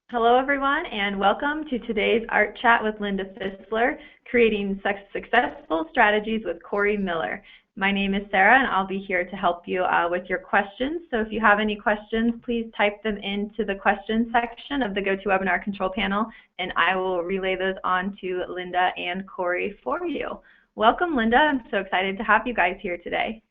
Hello, everyone, and welcome to today's Art Chat with Linda Fisler, Creating Successful Strategies with Kori Miller. My name is Sarah, and I'll be here to help you with your questions. So if you have any questions, please type them into the questions section of the GoToWebinar control panel, and I will relay those on to Linda and Kori for you. Welcome, Linda. I'm so excited to have you guys here today.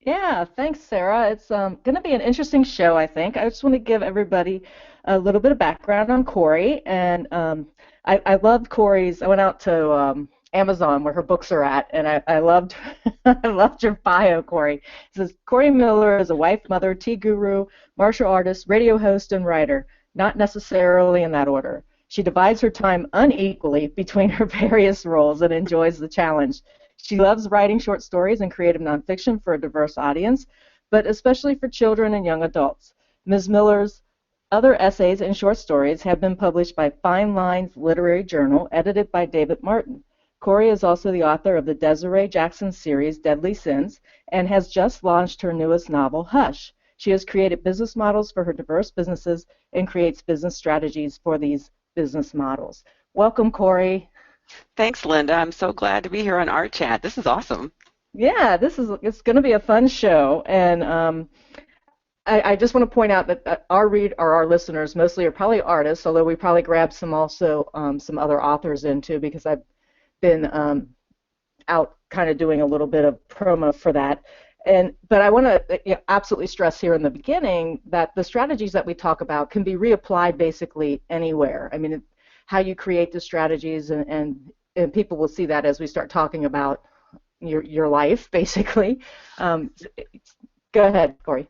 Yeah, thanks, Sarah. It's going to be an interesting show, I think. I just want to give everybody a little bit of background on Kori, and I loved Kori's. I went out to Amazon where her books are at, and I loved I loved your bio, Kori. It says Kori Miller is a wife, mother, tea guru, martial artist, radio host, and writer. Not necessarily in that order. She divides her time unequally between her various roles and enjoys the challenge. She loves writing short stories and creative nonfiction for a diverse audience, but especially for children and young adults. Ms. Miller's other essays and short stories have been published by Fine Lines Literary Journal, edited by David Martin. Kori is also the author of the Desiree Jackson series, Deadly Sins, and has just launched her newest novel, Hush. She has created business models for her diverse businesses and creates business strategies for these business models. Welcome, Kori. Thanks, Linda. I'm so glad to be here on Art Chat. This is awesome. Yeah, it's going to be a fun show, and I just want to point out that our listeners mostly are probably artists, although we probably grabbed some other authors in too, because I've been out kind of doing a little bit of promo for that. But I want to absolutely stress here in the beginning that the strategies that we talk about can be reapplied basically anywhere. I mean, how you create the strategies, and people will see that as we start talking about your life, basically. Go ahead, Kori.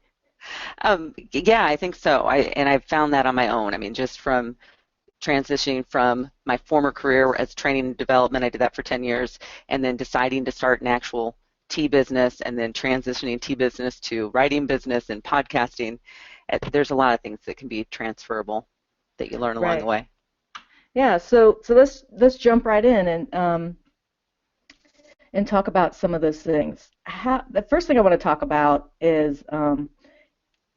Yeah, I think so. I've found that on my own. I mean, just from transitioning from my former career as training and development, I did that for 10 years, and then deciding to start an actual tea business, and then transitioning tea business to writing business and podcasting. There's a lot of things that can be transferable that you learn along the way. Yeah, so let's jump right in and talk about some of those things. The first thing I want to talk about is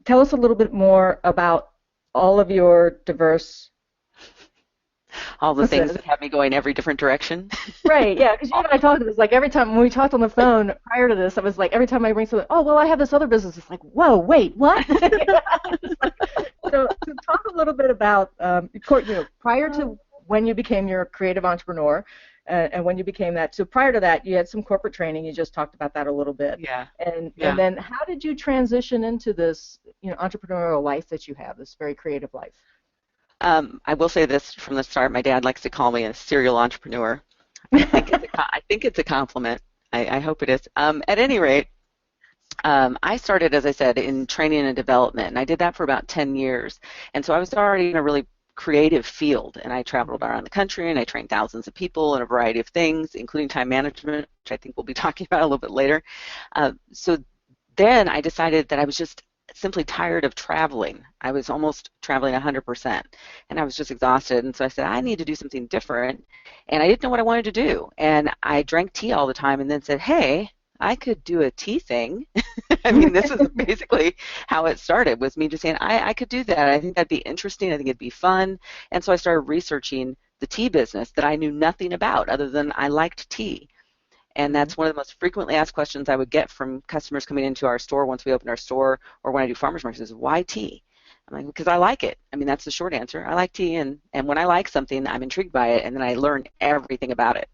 tell us a little bit more about all of your diverse. All the things that have me going every different direction. Right, yeah, because you and I talked, it was like every time when we talked on the phone prior to this, I was like, every time I bring something, oh, well, I have this other business, it's like, whoa, wait, what? So talk a little bit about, prior to when you became your creative entrepreneur, and when you became that. So prior to that, you had some corporate training. You just talked about that a little bit. Yeah. And then how did you transition into this, entrepreneurial life that you have, this very creative life? I will say this from the start. My dad likes to call me a serial entrepreneur. I think it's a compliment. I hope it is. At any rate, I started, as I said, in training and development, and I did that for about 10 years. And so I was already in a really creative field, and I traveled around the country, and I trained thousands of people in a variety of things, including time management, which I think we'll be talking about a little bit later. So then I decided that I was just simply tired of traveling. I was almost traveling 100%, and I was just exhausted, and so I said, I need to do something different, and I didn't know what I wanted to do, and I drank tea all the time, and then said, hey, I could do a tea thing. I mean, this is basically how it started, was me just saying, I could do that. I think that'd be interesting. I think it'd be fun. And so I started researching the tea business that I knew nothing about other than I liked tea. And that's one of the most frequently asked questions I would get from customers coming into our store once we open our store, or when I do farmers markets, is why tea? I'm like, because I like it. I mean, that's the short answer. I like tea, and when I like something, I'm intrigued by it, and then I learn everything about it.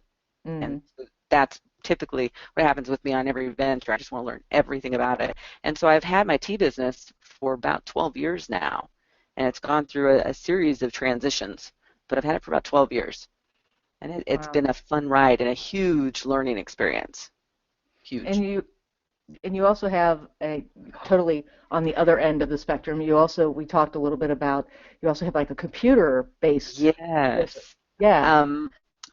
And so that's typically what happens with me on every venture. I just want to learn everything about it. And so I've had my tea business for about 12 years now, and it's gone through a series of transitions, but I've had it for about 12 years. And it's been a fun ride and a huge learning experience. Huge. And you also have a totally on the other end of the spectrum. We talked a little bit about, you also have like a computer-based. Yes. Yeah.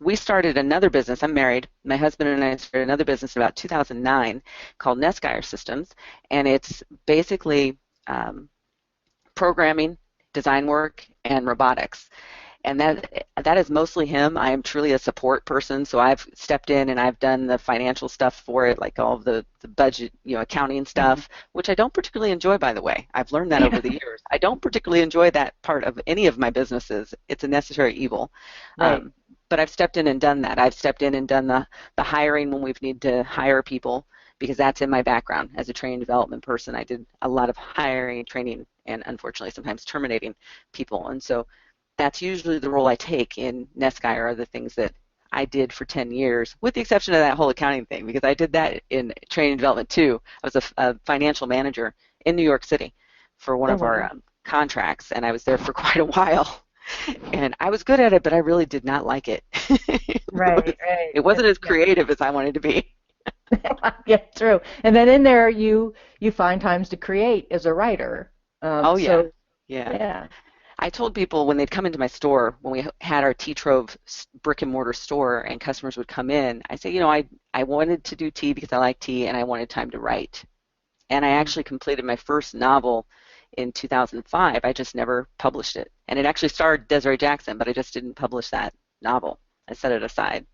We started another business. I'm married. My husband and I started another business in about 2009 called Nestgeyer Systems, and it's basically programming, design work, and robotics. and that is mostly him. I am truly a support person, so I've stepped in and I've done the financial stuff for it, like all of the budget, accounting stuff, which I don't particularly enjoy, by the way. I've learned that over the years. I don't particularly enjoy that part of any of my businesses. It's a necessary evil. Right. But I've stepped in and done that. I've stepped in and done the hiring when we've needed to hire people, because that's in my background as a training development person. I did a lot of hiring, training, and unfortunately sometimes terminating people. And so that's usually the role I take in NestGuy, or other things that I did for 10 years, with the exception of that whole accounting thing, because I did that in training development too. I was a financial manager in New York City for one of our contracts, and I was there for quite a while. And I was good at it, but I really did not like it. Right. It wasn't as creative as I wanted to be. Yeah, true. And then in there, you find times to create as a writer. Oh, yeah. So, yeah. I told people when they'd come into my store, when we had our Tea Trove brick and mortar store and customers would come in, I say, I wanted to do tea because I like tea and I wanted time to write. And I actually completed my first novel in 2005. I just never published it. And it actually starred Desiree Jackson, but I just didn't publish that novel. I set it aside.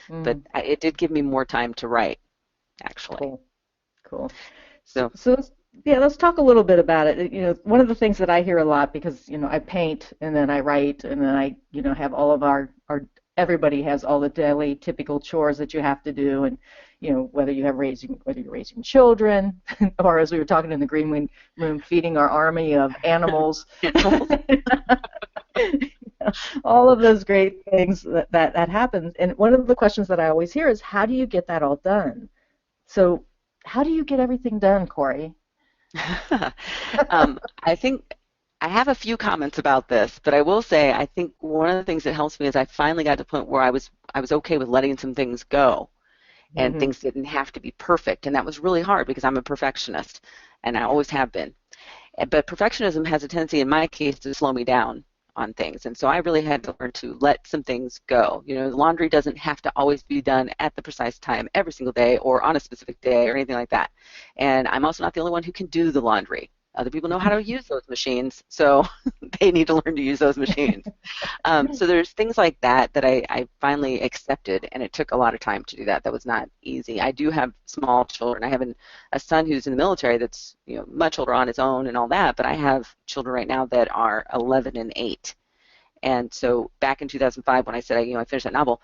But it did give me more time to write, actually. Cool. So let's talk a little bit about it. One of the things that I hear a lot, because I paint and then I write and then I have all of our everybody has all the daily typical chores that you have to do, and whether you're raising children or, as we were talking in the green room, feeding our army of animals. All of those great things that happens. And one of the questions that I always hear is, how do you get that all done? So how do you get everything done, Kori? I think I have a few comments about this, but I will say I think one of the things that helps me is I finally got to the point where I was okay with letting some things go, and things didn't have to be perfect, and that was really hard because I'm a perfectionist, and I always have been. But perfectionism has a tendency, in my case, to slow me down on things, and so I really had to learn to let some things go. The laundry doesn't have to always be done at the precise time every single day or on a specific day or anything like that. And I'm also not the only one who can do the laundry. Other people know how to use those machines, so they need to learn to use those machines. So there's things like that I finally accepted, and it took a lot of time to do that. That was not easy. I do have small children. I have a son who's in the military that's much older on his own and all that, but I have children right now that are 11 and 8. And so back in 2005, when I said I finished that novel,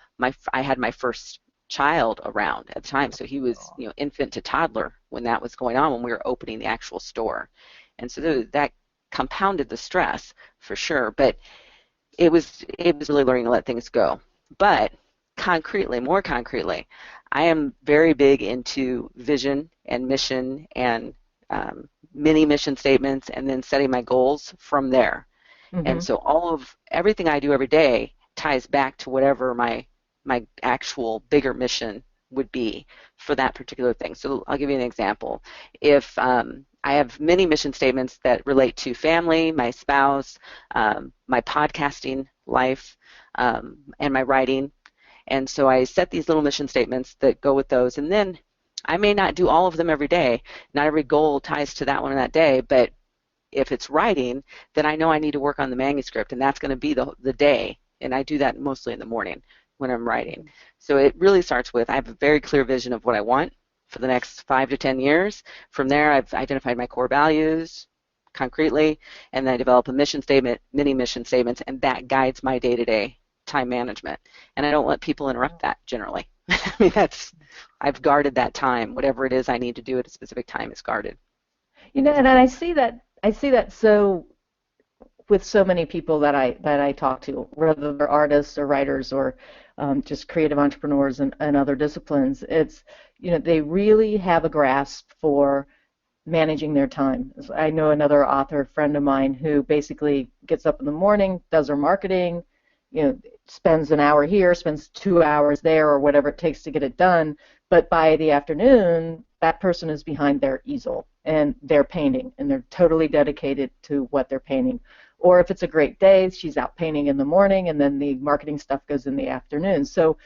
I had my first child around at the time, so he was infant to toddler when that was going on, when we were opening the actual store. And so that compounded the stress for sure, but it was really learning to let things go. But more concretely, I am very big into vision and mission and mini mission statements, and then setting my goals from there. And so everything I do every day ties back to whatever my actual bigger mission would be for that particular thing. So I'll give you an example. If I have many mission statements that relate to family, my spouse, my podcasting life, and my writing. And so I set these little mission statements that go with those. And then I may not do all of them every day. Not every goal ties to that one in that day. But if it's writing, then I know I need to work on the manuscript, and that's going to be the day. And I do that mostly in the morning when I'm writing. So it really starts with, I have a very clear vision of what I want for the next 5 to 10 years. From there, I've identified my core values concretely, and then I develop a mission statement, mini mission statements, and that guides my day-to-day time management. And I don't let people interrupt that generally. I mean, I've guarded that time. Whatever it is I need to do at a specific time is guarded. And I see that so with so many people that I talk to, whether they're artists or writers or just creative entrepreneurs and other disciplines. It's they really have a grasp for managing their time. I know another author friend of mine who basically gets up in the morning, does her marketing, spends an hour here, spends 2 hours there, or whatever it takes to get it done. But by the afternoon, that person is behind their easel and they're painting, and they're totally dedicated to what they're painting. Or if it's a great day, she's out painting in the morning, and then the marketing stuff goes in the afternoon. So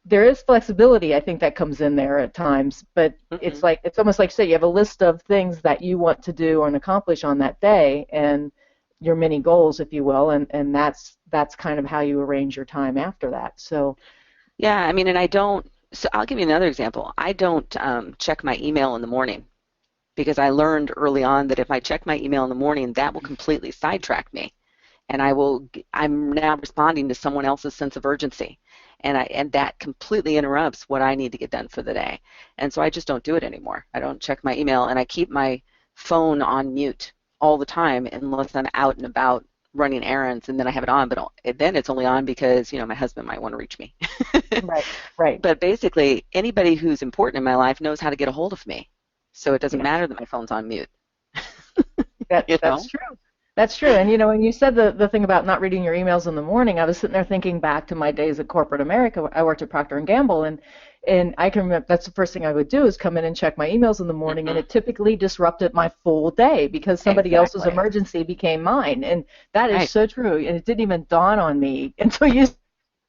there is flexibility, I think, that comes in there at times, but it's almost like, say, you have a list of things that you want to do and accomplish on that day, and your mini goals, if you will, and that's kind of how you arrange your time after that. So Yeah, I mean, and I don't, so I'll give you another example. I don't check my email in the morning because I learned early on that if I check my email in the morning, that will completely sidetrack me. And I'm now responding to someone else's sense of urgency. And that completely interrupts what I need to get done for the day. And so I just don't do it anymore. I don't check my email, and I keep my phone on mute all the time unless I'm out and about running errands, and then I have it on, but then it's only on because, my husband might want to reach me. right, right. But basically, anybody who's important in my life knows how to get a hold of me. So it doesn't Yeah. matter that my phone's on mute. That's true. That's true. And when you said the thing about not reading your emails in the morning, I was sitting there thinking back to my days at corporate America. I worked at Procter and Gamble, and I can remember that's the first thing I would do is come in and check my emails in the morning, and it typically disrupted my full day because somebody else's emergency became mine. And that is so true. And it didn't even dawn on me until you.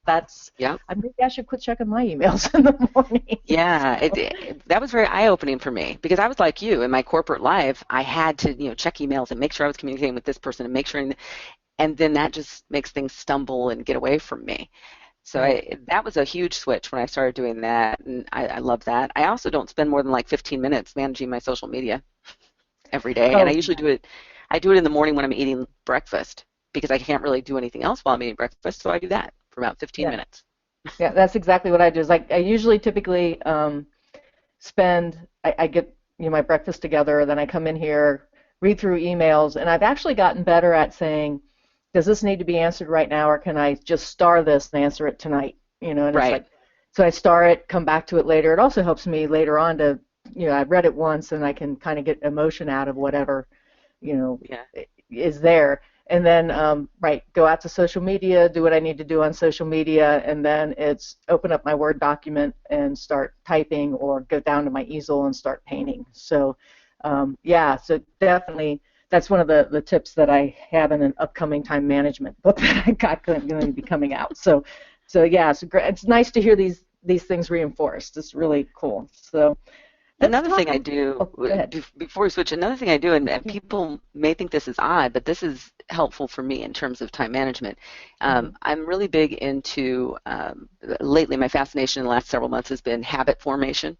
Maybe I should quit checking my emails in the morning. Yeah, that was very eye-opening for me because I was like you in my corporate life. I had to, check emails and make sure I was communicating with this person and make sure, and then that just makes things stumble and get away from me. So that was a huge switch when I started doing that, and I love that. I also don't spend more than like 15 minutes managing my social media every day, and I usually do it. I do it in the morning when I'm eating breakfast because I can't really do anything else while I'm eating breakfast, so I do that for about 15 minutes. Yeah, that's exactly what I do. Is I usually typically I get my breakfast together, then I come in here, read through emails, and I've actually gotten better at saying, does this need to be answered right now, or can I just star this and answer it tonight? And it's like, so I star it, come back to it later. It also helps me later on to, I've read it once and I can kind of get emotion out of whatever, is there. And then, go out to social media, do what I need to do on social media, and then it's open up my Word document and start typing, or go down to my easel and start painting. So, so definitely that's one of the tips that I have in an upcoming time management book that I got going to be coming out. So yeah, it's nice to hear these things reinforced. It's really cool. So. Another thing I do, before we switch, another thing I do, and people may think this is odd, but this is helpful for me in terms of time management. I'm really big into, lately my fascination in the last several months has been habit formation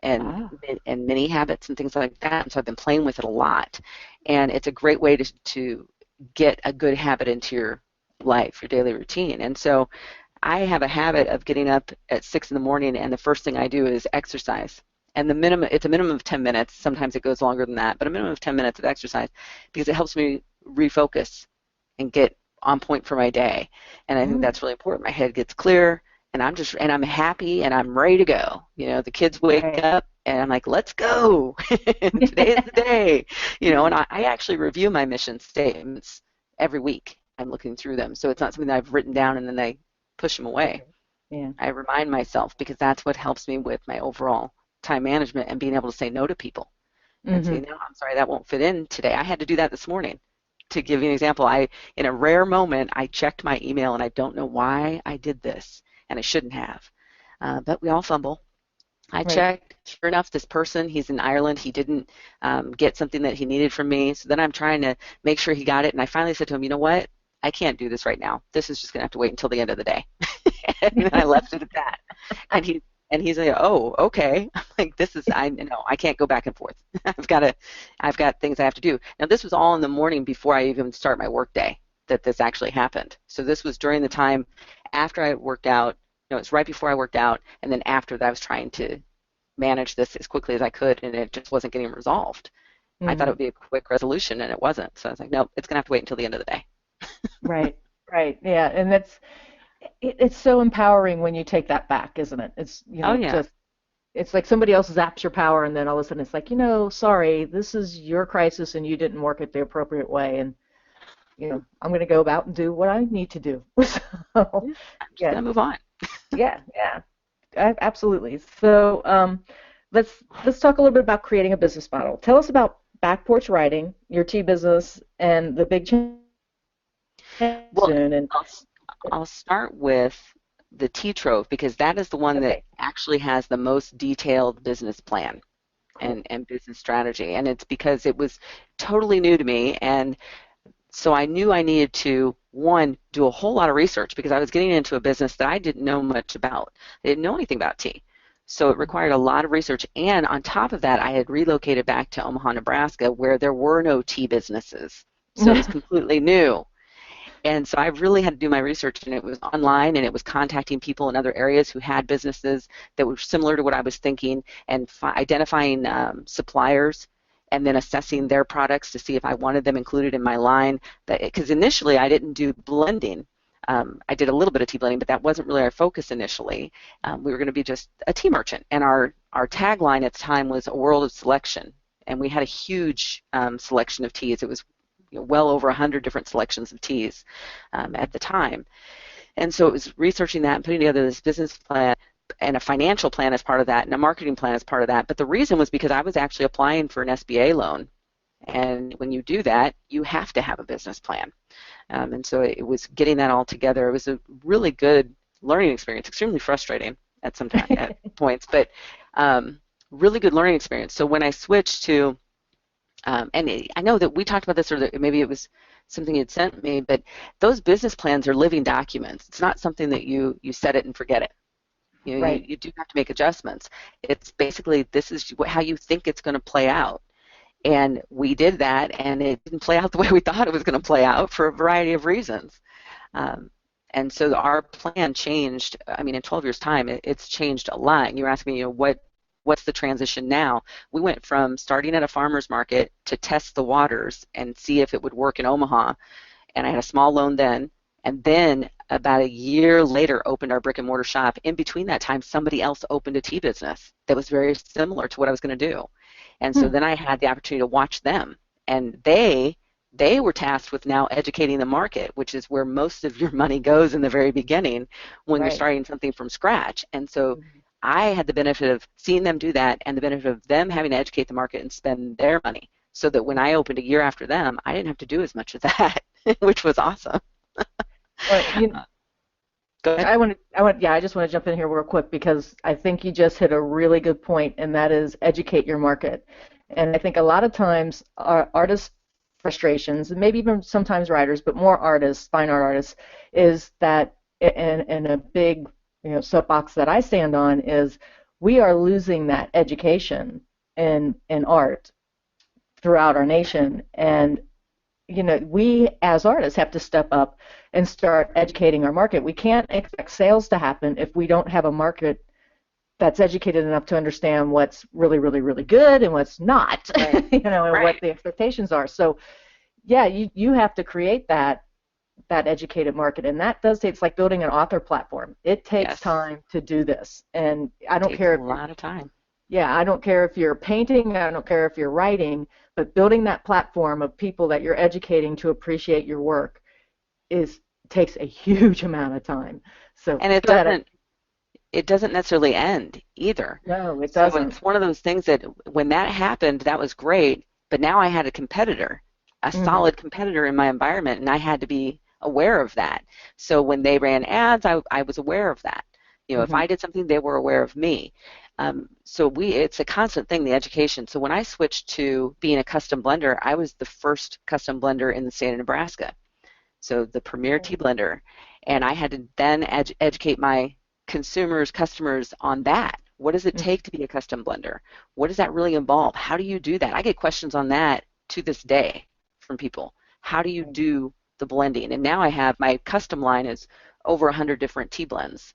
and mini habits and things like that, and so I've been playing with it a lot. And it's a great way to get a good habit into your life, your daily routine. And so I have a habit of getting up at 6 in the morning, and the first thing I do is exercise. And it's a minimum of 10 minutes. Sometimes it goes longer than that, but a minimum of 10 minutes of exercise because it helps me refocus and get on point for my day. And I think that's really important. My head gets clear, and I'm happy, and I'm ready to go. The kids wake up, and I'm like, let's go. Today is the day. And I actually review my mission statements every week. I'm looking through them. So it's not something that I've written down and then I push them away. Yeah. I remind myself because that's what helps me with my overall time management and being able to say no to people and say, no, I'm sorry, that won't fit in today. I had to do that this morning. To give you an example, in a rare moment, I checked my email, and I don't know why I did this, and I shouldn't have. But we all fumble. I checked. Sure enough, this person, he's in Ireland. He didn't get something that he needed from me. So then I'm trying to make sure he got it, and I finally said to him, you know what? I can't do this right now. This is just going to have to wait until the end of the day. And I left it at that. And he's like, oh, okay. I'm like, I can't go back and forth. I've got things I have to do. Now, this was all in the morning before I even start my work day that this actually happened. So this was during the time after I worked out. It's right before I worked out, and then after that I was trying to manage this as quickly as I could, and it just wasn't getting resolved. I thought it would be a quick resolution, and it wasn't. So I was like, nope, it's going to have to wait until the end of the day. Right. Yeah, and it's so empowering when you take that back, isn't it? It's it's like somebody else zaps your power, and then all of a sudden it's like, sorry, this is your crisis, and you didn't work it the appropriate way, and I'm going to go about and do what I need to do. So, I'm just going to move on. Yeah, absolutely. So let's talk a little bit about creating a business model. Tell us about Back Porch Writing, your tea business, and the big change. Well, I'll start with the tea trove because that is the one that actually has the most detailed business plan and business strategy, and it's because it was totally new to me, and So I knew I needed to, one, do a whole lot of research because I was getting into a business that I didn't know much about. I didn't know anything about tea. So it required a lot of research. And on top of that, I had relocated back to Omaha, Nebraska, where there were no tea businesses. So it was completely new. And so I really had to do my research, and it was online, and it was contacting people in other areas who had businesses that were similar to what I was thinking, and identifying suppliers, and then assessing their products to see if I wanted them included in my line. Because initially I didn't do blending. I did a little bit of tea blending, but that wasn't really our focus initially. We were going to be just a tea merchant, and our tagline at the time was a world of selection, and we had a huge selection of teas. It was well over 100 different selections of teas at the time. And so it was researching that and putting together this business plan and a financial plan as part of that and a marketing plan as part of that. But the reason was because I was actually applying for an SBA loan. And when you do that, you have to have a business plan. And so it was getting that all together. It was a really good learning experience, extremely frustrating at some time, at points, but really good learning experience. So when I switched to and I know that we talked about this, or that maybe it was something you'd sent me, but those business plans are living documents. It's not something that you set it and forget it. Right. You do have to make adjustments. It's basically, this is how you think it's going to play out. And we did that, and it didn't play out the way we thought it was going to play out for a variety of reasons. And so our plan changed. I mean, in 12 years' time, it's changed a lot. And you were asking me, what's the transition now? We went from starting at a farmer's market to test the waters and see if it would work in Omaha. And I had a small loan then. And then about a year later, opened our brick and mortar shop. In between that time, somebody else opened a tea business that was very similar to what I was going to do. And so then I had the opportunity to watch them. And they were tasked with now educating the market, which is where most of your money goes in the very beginning when you're starting something from scratch. And so I had the benefit of seeing them do that and the benefit of them having to educate the market and spend their money, so that when I opened a year after them, I didn't have to do as much of that, which was awesome. Go ahead. I just want to jump in here real quick, because I think you just hit a really good point, and that is educate your market. And I think a lot of times our artists' frustrations, and maybe even sometimes writers, but more artists, fine art artists, is that, and a big soapbox that I stand on is, we are losing that education in art throughout our nation. And we as artists have to step up and start educating our market. We can't expect sales to happen if we don't have a market that's educated enough to understand what's really, really, really good and what's not, Right. and what the expectations are. So, yeah, you have to create that educated market, and that does take, it's like building an author platform. It takes time to do this, and I don't care. It takes a lot of time. Yeah, I don't care if you're painting, I don't care if you're writing, but building that platform of people that you're educating to appreciate your work takes a huge amount of time. So, and it doesn't necessarily end either. No, it doesn't. So it's one of those things that when that happened, that was great, but now I had a competitor, a solid competitor in my environment, and I had to be aware of that. So when they ran ads, I was aware of that. If I did something, they were aware of me. So it's a constant thing, the education. So when I switched to being a custom blender, I was the first custom blender in the state of Nebraska. So the premier tea blender. And I had to then educate my customers on that. What does it take to be a custom blender? What does that really involve? How do you do that? I get questions on that to this day from people. How do you do the blending? And now I have, my custom line is over 100 different tea blends.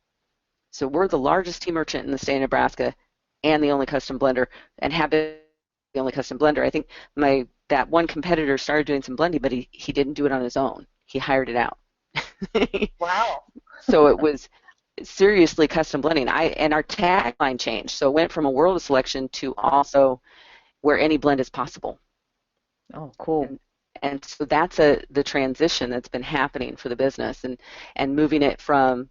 So we're the largest tea merchant in the state of Nebraska and the only custom blender, and have been the only custom blender. I think that one competitor started doing some blending, but he didn't do it on his own. He hired it out. Wow. So it was seriously custom blending. And our tagline changed. So it went from a world of selection to also where any blend is possible. Oh, cool. And so that's the transition that's been happening for the business, and moving it from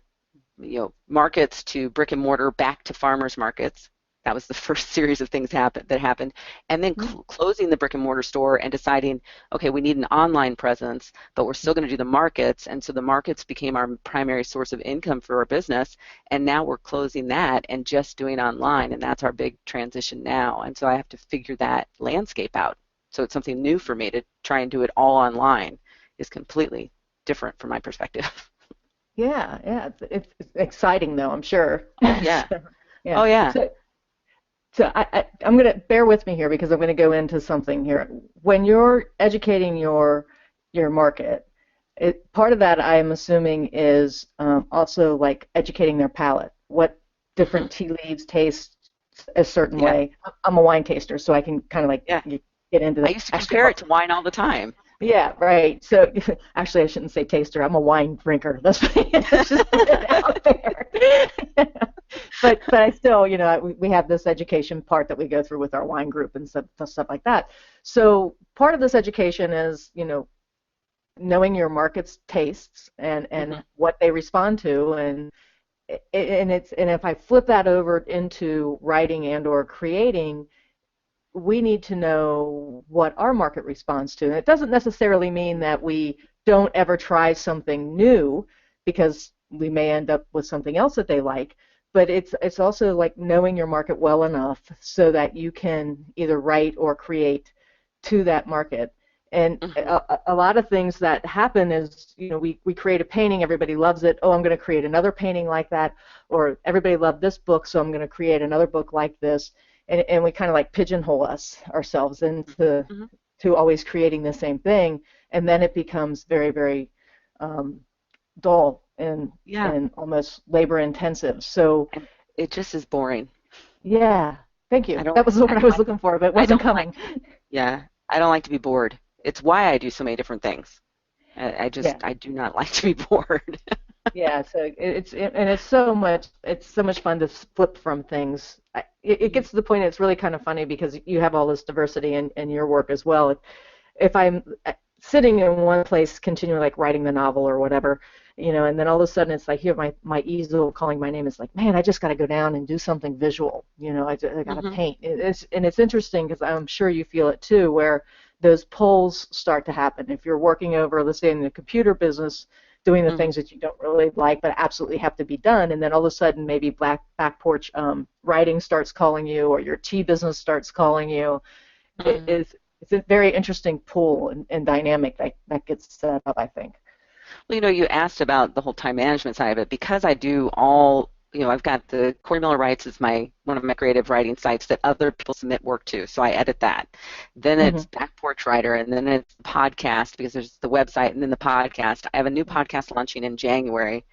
markets to brick and mortar back to farmers markets. That was the first series of things that happened. And then closing the brick and mortar store and deciding, okay, we need an online presence, but we're still going to do the markets. And so the markets became our primary source of income for our business. And now we're closing that and just doing online. And that's our big transition now. And so I have to figure that landscape out. So it's something new for me to try and do it all online. is completely different from my perspective. Yeah, yeah. It's exciting though, I'm sure. Oh yeah. So, yeah. Oh yeah. So I'm going to bear with me here because I'm going to go into something here. When you're educating your market, part of that I'm assuming is also like educating their palate. What Hmm. different tea leaves taste a certain Yeah. way. I'm a wine taster, so I can kind of like Yeah. get into I that. used to Actually, compare it to wine all the time. yeah, right. So actually, I shouldn't say taster. I'm a wine drinker. Let's just put it out there. But I still, we have this education part that we go through with our wine group and stuff like that. So part of this education is, knowing your market's tastes and Hmm. what they respond to, and if I flip that over into writing and or creating, we need to know what our market responds to. And it doesn't necessarily mean that we don't ever try something new because we may end up with something else that they like, but it's also like knowing your market well enough so that you can either write or create to that market. And Hmm. a lot of things that happen is, we create a painting, everybody loves it. Oh, I'm going to create another painting like that. Or everybody loved this book, so I'm going to create another book like this, and we kind of like pigeonhole ourselves into Hmm. to always creating the same thing, and then it becomes very, very um, dull Yeah. and almost labor intensive. So And it just is boring. yeah, thank I you. don't That like was the I word I don't was like looking for, but it I wasn't don't like coming. yeah, I don't like to be bored. It's why I do so many different things. Yeah. I do not like to be bored. Yeah, so and it's so much fun to flip from things. It Mhm. gets to the point it's really kind of funny because you have all this diversity in your work as well. If I'm sitting in one place continually like writing the novel or whatever, and then all of a sudden it's like here my easel calling my name. It's like, man, I just got to go down and do something visual. I got to Mhm. paint. It's interesting because I'm sure you feel it too, where those pulls start to happen. If you're working over, let's say in the computer business, doing the Mhm. things that you don't really like but absolutely have to be done, and then all of a sudden maybe back porch writing starts calling you, or your tea business starts calling you. It Mhm. is it's a very interesting pool and dynamic that gets set up, I think. Well, you asked about the whole time management side of it because I do all, I've got the Kori Miller Writes is my one of my creative writing sites that other people submit work to, so I edit that. Then Hmm. it's Back Porch Writer, and then it's the podcast because there's the website and then the podcast. I have a new podcast launching in January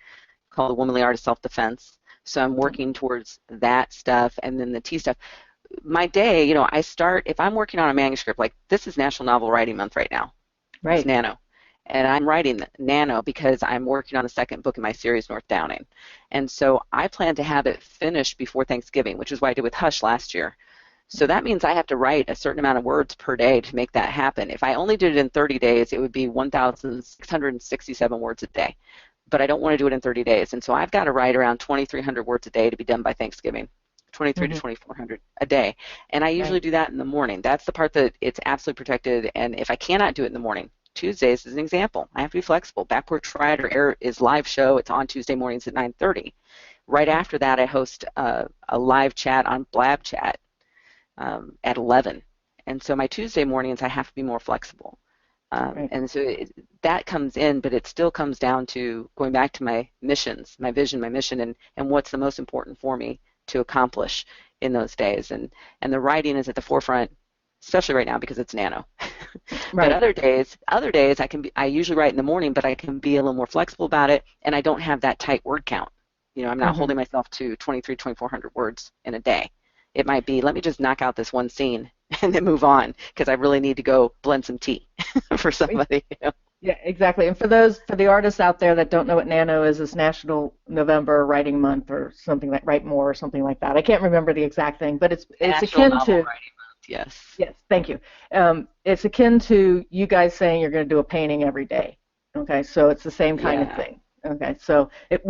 called The Womanly Art of Self-Defense. So I'm working towards that stuff and then the tea stuff. My day, I start if I'm working on a manuscript, like this is National Novel Writing Month right now. It's Right. Nano. And I'm writing Nano because I'm working on the second book in my series, North Downing. And so I plan to have it finished before Thanksgiving, which is what I did with Hush last year. So that means I have to write a certain amount of words per day to make that happen. If I only did it in 30 days, it would be 1,667 words a day. But I don't want to do it in 30 days. And so I've got to write around 2,300 words a day to be done by Thanksgiving. 23 to Hmm. 2,400 a day. And I usually Right. do that in the morning. That's the part that it's absolutely protected. And if I cannot do it in the morning, Tuesdays is an example. I have to be flexible. Backporch Writer Air is live show. It's on Tuesday mornings at 9:30. Right after that, I host a live chat on Blab Chat at 11. And so my Tuesday mornings, I have to be more flexible. Right. And so that comes in, but it still comes down to going back to my missions, my vision, my mission, and what's the most important for me to accomplish in those days. And the writing is at the forefront, especially right now because it's Nano. But Right. other days I usually write in the morning, but I can be a little more flexible about it, and I don't have that tight word count. I'm not Hmm. holding myself to 23, 2,400 words in a day. It might be, let me just knock out this one scene and then move on because I really need to go blend some tea for somebody. Yeah, exactly. And for the artists out there that don't know what Nano is, it's National November Writing Month or something like Write More or something like that. I can't remember the exact thing, but it's National akin Novel to. Writing Month, yes. Yes, thank you. It's akin to you guys saying you're going to do a painting every day. Okay, so it's the same kind of Yeah, thing. Okay, so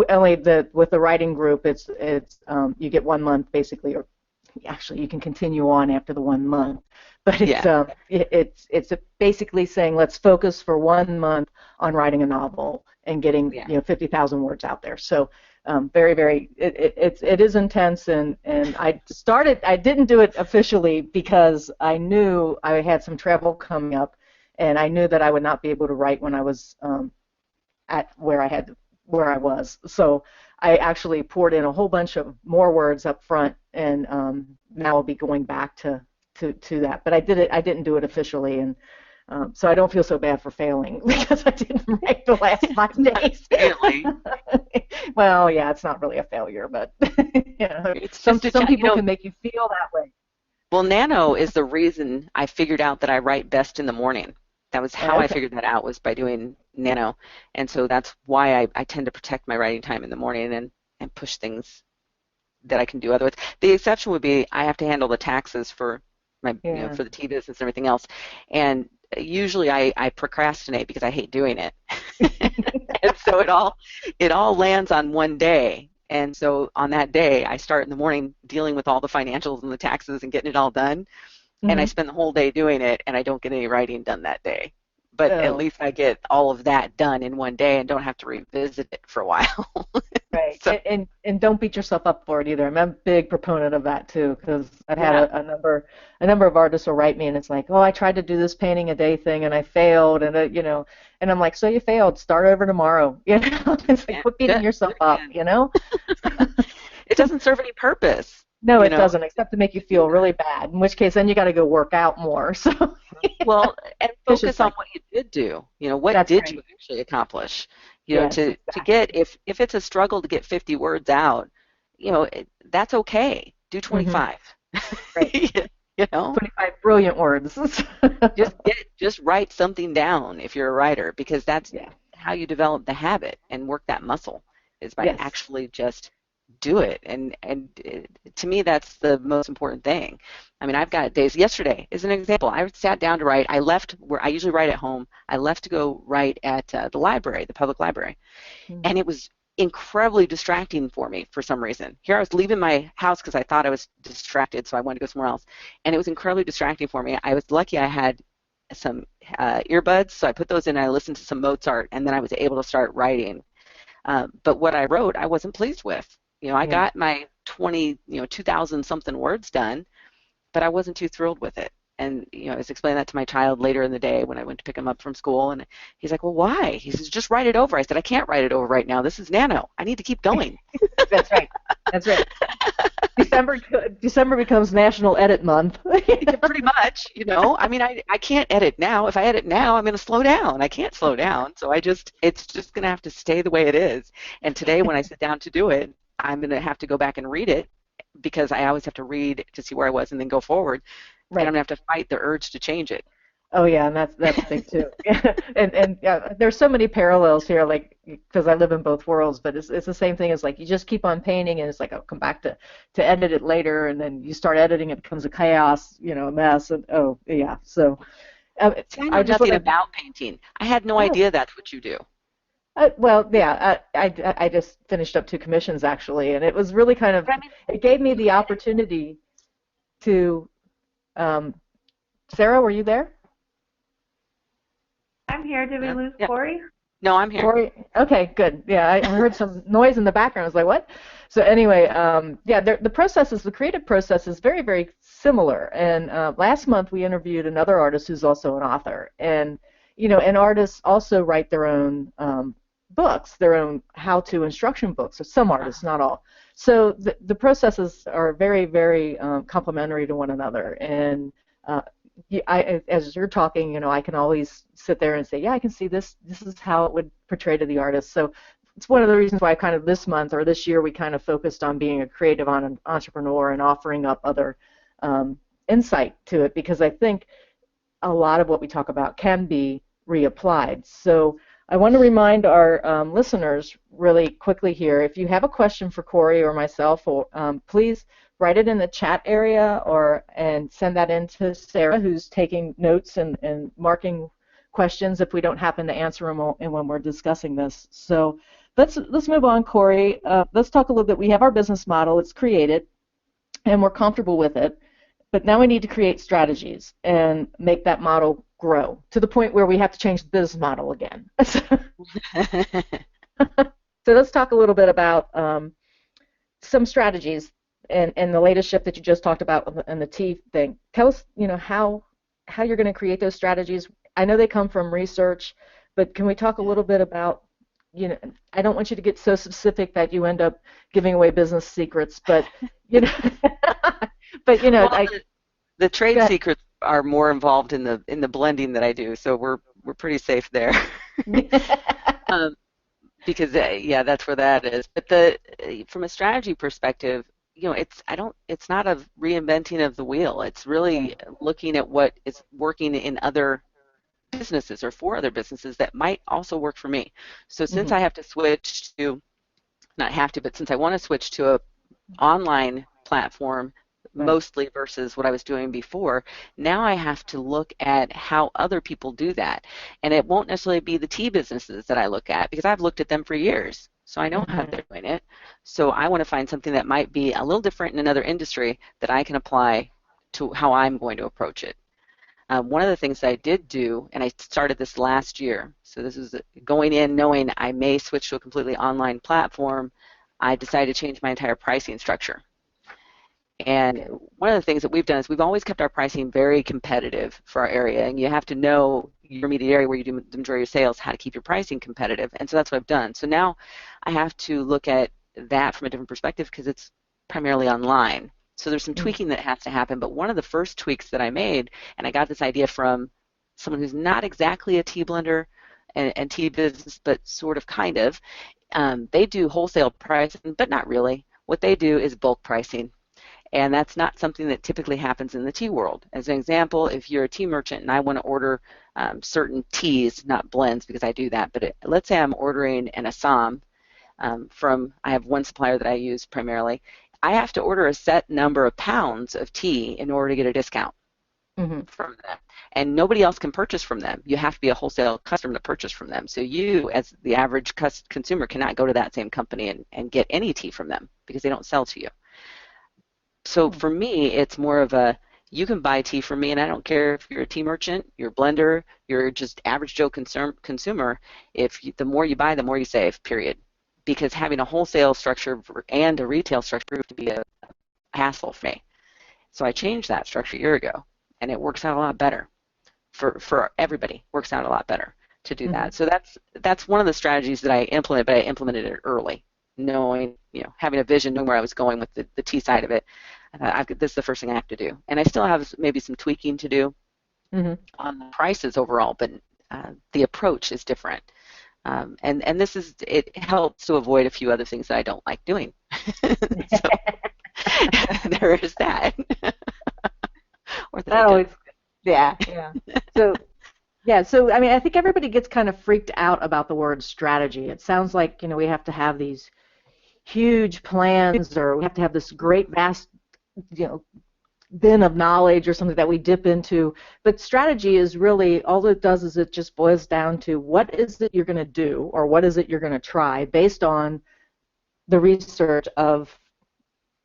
only with the writing group, it's you get 1 month basically, or actually you can continue on after the 1 month, but yeah, it's basically saying let's focus for 1 month on writing a novel and getting yeah. 50,000 words out there. So very, very, it is intense, and I didn't do it officially because I knew I had some travel coming up, and I knew that I would not be able to write when I was at where I was. So I actually poured in a whole bunch of more words up front, and now I'll be going back to that. But I didn't do it officially, and so I don't feel so bad for failing because I didn't write the last 5 days. Failing. Well, yeah, it's not really a failure, but It's some just people can make you feel that way. Well, Nano is the reason I figured out that I write best in the morning. That was how I Okay. figured that out, was by doing Nano. And so that's why I tend to protect my writing time in the morning and push things that I can do otherwise. The exception would be I have to handle the taxes for my, Yeah. for the tea business and everything else. And usually I procrastinate because I hate doing it. And so it all lands on one day. And so on that day, I start in the morning dealing with all the financials and the taxes and getting it all done. And I Mhm. spend the whole day doing it, and I don't get any writing done that day. But at Oh, least I get all of that done in one day and don't have to revisit it for a while. right. So And don't beat yourself up for it either. I'm a big proponent of that too, because I've had yeah, a number of artists will write me, and it's like, oh, I tried to do this painting a day thing and I failed, and and I'm like, so you failed. Start over tomorrow. It's like yeah, quit do beating yourself it up. again. It doesn't serve any purpose, No, you it know. doesn't, except to make you feel really bad. In which case, then you got to go work out more. So Well, and vicious focus on cycle. what you did do. What That's did right. you actually accomplish? Yes, To get, exactly. if it's a struggle to get 50 words out, that's okay. Do Hmm. 25. Right. You know, 25 brilliant words. just write something down if you're a writer, because that's Yeah. how you develop the habit and work that muscle, is by Yes. actually just do it. And to me, that's the most important thing. I mean, I've got days. Yesterday is an example. I sat down to write. I left where I usually write at home. I left to go write at the library, the public library, Mm. and it was incredibly distracting for me for some reason. Here I was leaving my house because I thought I was distracted, so I wanted to go somewhere else, and it was incredibly distracting for me. I was lucky I had some earbuds, so I put those in and I listened to some Mozart, and then I was able to start writing. But what I wrote, I wasn't pleased with. I Yeah. got my 2,000 something words done, but I wasn't too thrilled with it. And I was explaining that to my child later in the day when I went to pick him up from school, and he's like, "Well, why?" He says, "Just write it over." I said, "I can't write it over right now. This is Nano. I need to keep going." That's right. That's right. December December becomes National Edit Month. Yeah, pretty much. I mean, I can't edit now. If I edit now, I'm going to slow down. I can't slow down. So it's just going to have to stay the way it is. And today when I sit down to do it, I'm going to have to go back and read it, because I always have to read to see where I was and then go forward. And I'm Right. going to have to fight the urge to change it. Oh yeah, and that's big too. And yeah, there's so many parallels here, like because I live in both worlds, but it's the same thing as like you just keep on painting, and it's like I'll come back to edit it later, and then you start editing, it becomes a chaos, a mess, and oh yeah. So See, I know I just want nothing to. about painting. I had no Oh, idea that's what you do. well, yeah, I just finished up 2 commissions actually, and it was really kind of But I mean, it gave me you the edit. opportunity to. Um, Sarah, were you there? I'm here. Did we Yeah. lose Yeah. Kori? No, I'm here. Corey? Okay, good. Yeah, I heard some noise in the background. I was like, what? So anyway, yeah, the creative process is very, very similar. And last month we interviewed another artist who's also an author. And artists also write their own books, their own how-to instruction books. So some artists, not all. So the processes are very, very complementary to one another. And as you're talking, I can always sit there and say, yeah, I can see this. This is how it would portray to the artist. So it's one of the reasons why kind of this month or this year we kind of focused on being a creative entrepreneur and offering up other insight to it, because I think a lot of what we talk about can be reapplied. So I want to remind our listeners really quickly here, if you have a question for Kori or myself, or please write it in the chat area and send that in to Sarah, who's taking notes and marking questions if we don't happen to answer them when we're discussing this. So let's move on, Kori. Let's talk a little bit. We have our business model. It's created, and we're comfortable with it. But now we need to create strategies and make that model grow to the point where we have to change the business model again. So let's talk a little bit about some strategies and the latest shift that you just talked about and the T thing. Tell us, how you're going to create those strategies, I know they come from research, but can we talk a little bit about, I don't want you to get so specific that you end up giving away business secrets, but, you know, Well, I, the go trade ahead. secrets are more involved in the blending that I do, so we're pretty safe there. Um, because yeah, that's where that is. But from a strategy perspective, it's not a reinventing of the wheel. It's really looking at what is working in other businesses or for other businesses that might also work for me. So since Mhm. I have to switch to, not have to, but since I want to switch to a online platform Right. mostly versus what I was doing before, now I have to look at how other people do that. And it won't necessarily be the tea businesses that I look at because I've looked at them for years. So I know how Mhm. they're doing it. So I want to find something that might be a little different in another industry that I can apply to how I'm going to approach it. One of the things I did do, and I started this last year, so this is going in knowing I may switch to a completely online platform, I decided to change my entire pricing structure. And one of the things that we've done is we've always kept our pricing very competitive for our area, and you have to know your immediate area where you do the majority of sales, how to keep your pricing competitive, and so that's what I've done. So now I have to look at that from a different perspective because it's primarily online. So there's some Mhm. tweaking that has to happen, but one of the first tweaks that I made, and I got this idea from someone who's not exactly a tea blender and tea business, but sort of kind of, they do wholesale pricing, but not really. What they do is bulk pricing. And that's not something that typically happens in the tea world. As an example, if you're a tea merchant and I want to order certain teas, not blends because I do that, but let's say I'm ordering an Assam I have one supplier that I use primarily, I have to order a set number of pounds of tea in order to get a discount Mhm. from them. And nobody else can purchase from them. You have to be a wholesale customer to purchase from them. So you, as the average consumer, cannot go to that same company and get any tea from them because they don't sell to you. So Mhm. for me, it's more of a you can buy tea from me, and I don't care if you're a tea merchant, you're a blender, you're just average Joe consumer. The more you buy, the more you save. Period. Because having a wholesale structure and a retail structure proved to be a hassle for me. So I changed that structure a year ago, and it works out a lot better for everybody. Works out a lot better to do Mhm. that. So that's one of the strategies that I implemented, but I implemented it early, knowing, having a vision, knowing where I was going with the tea side of it. This is the first thing I have to do, and I still have maybe some tweaking to do Mhm. on the prices overall, but the approach is different. And it helps to avoid a few other things that I don't like doing. So there is that, or that I That don't. always, yeah, yeah. So, yeah, so I mean, I think everybody gets kind of freaked out about the word strategy. It sounds like, we have to have these huge plans, or we have to have this great vast, you know, bin of knowledge or something that we dip into. But strategy is really, all it does is it just boils down to what is it you're going to do, or what is it you're going to try based on the research of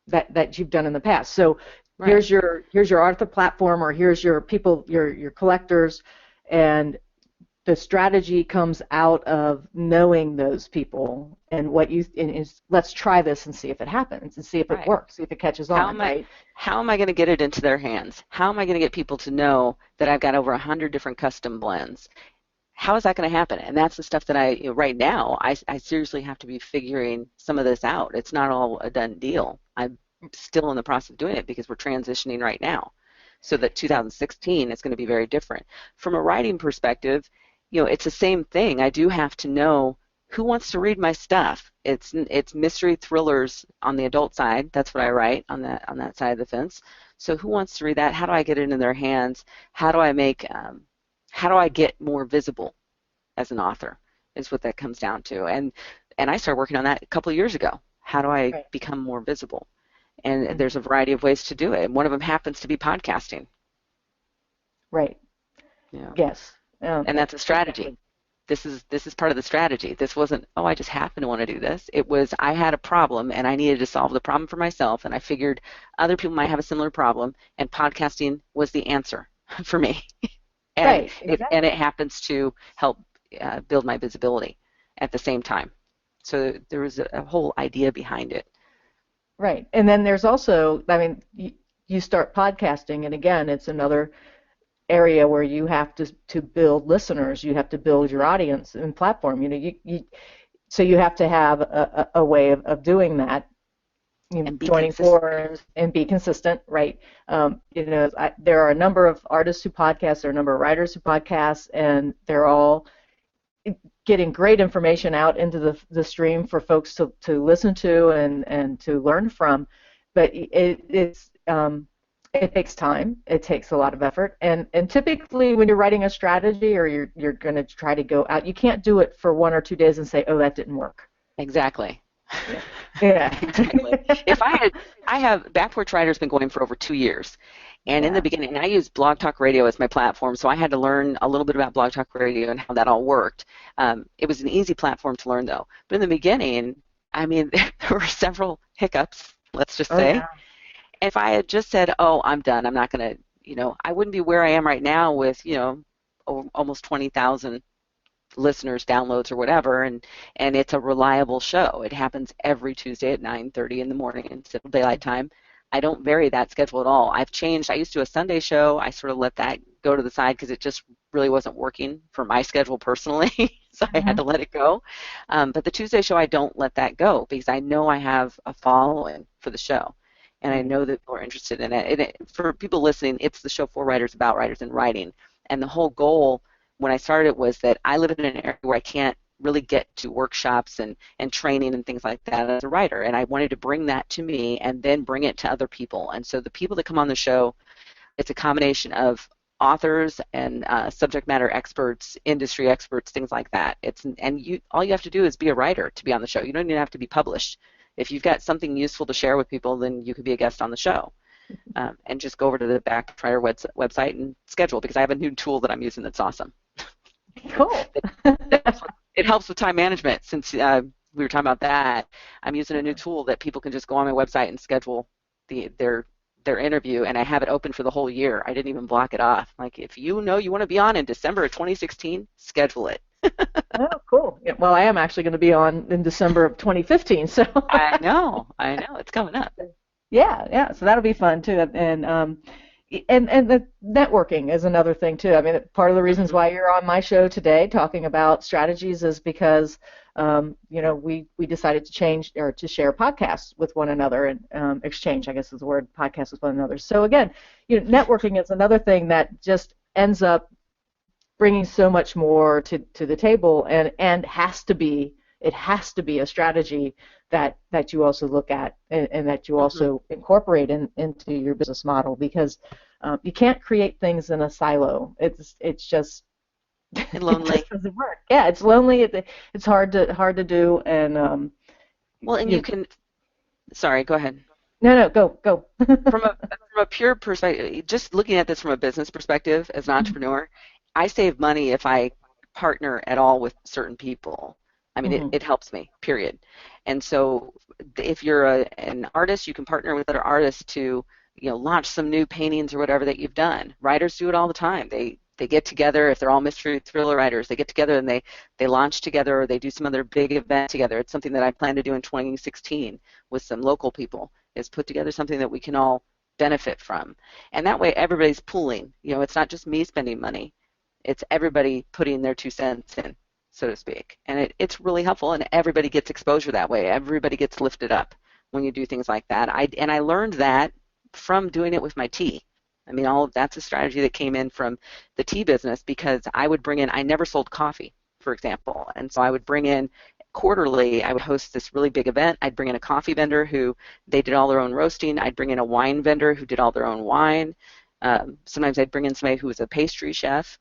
that you've done in the past. So Right. here's your author platform, or here's your people, your collectors, and the strategy comes out of knowing those people and what you and is let's try this and see if it happens and see if it Right. works, see if it catches How on, am I right? how am I going to get it into their hands? How am I going to get people to know that I've got over 100 different custom blends? How is that going to happen? And that's the stuff that right now, I seriously have to be figuring some of this out. It's not all a done deal. I'm still in the process of doing it because we're transitioning right now. So that 2016 is going to be very different. From a writing perspective, it's the same thing. I do have to know who wants to read my stuff. It's mystery thrillers on the adult side. That's what I write on that side of the fence. So who wants to read that? How do I get it in their hands? How do I get more visible as an author is what that comes down to. And I started working on that a couple of years ago. How do I Right. become more visible? And Hmm. there's a variety of ways to do it. And one of them happens to be podcasting. Right. Yeah. Yes. And that's a strategy. Exactly. This is part of the strategy. This wasn't, oh, I just happen to want to do this. It was I had a problem and I needed to solve the problem for myself, and I figured other people might have a similar problem, and podcasting was the answer for me. and Right. it Exactly. happens to help build my visibility at the same time. So there was a whole idea behind it. Right. And then there's also, I mean, you start podcasting, and again, it's another area where you have to build listeners, you have to build your audience and platform. So you have to have a way of doing that. And be Joining consistent. forums and be consistent, right? There are a number of artists who podcast, there are a number of writers who podcast, and they're all getting great information out into the stream for folks to listen to and to learn from. But it takes time. It takes a lot of effort, and typically when you're writing a strategy or you're going to try to go out, you can't do it for 1 or 2 days and say, oh, that didn't work. Exactly. Yeah. Exactly. I have Backporch Writer's been going for over 2 years, and in the beginning, I used Blog Talk Radio as my platform, so I had to learn a little bit about Blog Talk Radio and how that all worked. It was an easy platform to learn, though. But in the beginning, I mean, there were several hiccups, let's just say. Yeah. If I had just said, oh, I'm done, I'm not going to, I wouldn't be where I am right now with, almost 20,000 listeners, downloads, or whatever, and it's a reliable show. It happens every Tuesday at 9:30 in the morning in Central Daylight Time. I don't vary that schedule at all. I've changed. I used to do a Sunday show. I sort of let that go to the side because it just really wasn't working for my schedule personally, so I had to let it go. But the Tuesday show, I don't let that go because I know I have a following for the show, and I know that people are interested in it. And for people listening, it's the show for writers, about writers, and writing. And the whole goal when I started it was that I live in an area where I can't really get to workshops and training and things like that as a writer, and I wanted to bring that to me and then bring it to other people. And so the people that come on the show, it's a combination of authors and subject matter experts, industry experts, things like that. All you have to do is be a writer to be on the show. You don't even have to be published. If you've got something useful to share with people, then you could be a guest on the show. And just go over to the Backporch Writer website and schedule, because I have a new tool that I'm using that's awesome. Cool. It helps with time management. Since we were talking about that, I'm using a new tool that people can just go on my website and schedule their interview, and I have it open for the whole year. I didn't even block it off. Like, if you know you want to be on in December of 2016, schedule it. Oh, cool. Yeah, well, I am actually going to be on in December of 2015, so. I know, it's coming up. Yeah, so that'll be fun too, and the networking is another thing too. I mean, part of the reasons why you're on my show today talking about strategies is because we decided to change or to share podcasts with one another and exchange, I guess is the word, podcasts with one another. So again, networking is another thing that just ends up bringing so much more to the table, and has to be a strategy that you also look at and that you also incorporate into your business model, because you can't create things in a silo. It's just lonely. It just doesn't work. Yeah, it's lonely. It's hard to do, and you can. Sorry, go ahead. No, go. From a pure perspective, just looking at this from a business perspective as an entrepreneur, I save money if I partner at all with certain people. I mean, it helps me, period. And so if you're an artist, you can partner with other artists to, launch some new paintings or whatever that you've done. Writers do it all the time. They get together, if they're all mystery thriller writers, they get together and they launch together, or they do some other big event together. It's something that I plan to do in 2016 with some local people, is put together something that we can all benefit from. And that way everybody's pooling. It's not just me spending money. It's everybody putting their 2 cents in, so to speak. And it's really helpful, and everybody gets exposure that way. Everybody gets lifted up when you do things like that. I learned that from doing it with my tea. I mean, that's a strategy that came in from the tea business, because I would bring in, I never sold coffee, for example, and so I would bring in quarterly, I would host this really big event. I'd bring in a coffee vendor who they did all their own roasting. I'd bring in a wine vendor who did all their own wine. Sometimes I'd bring in somebody who was a pastry chef.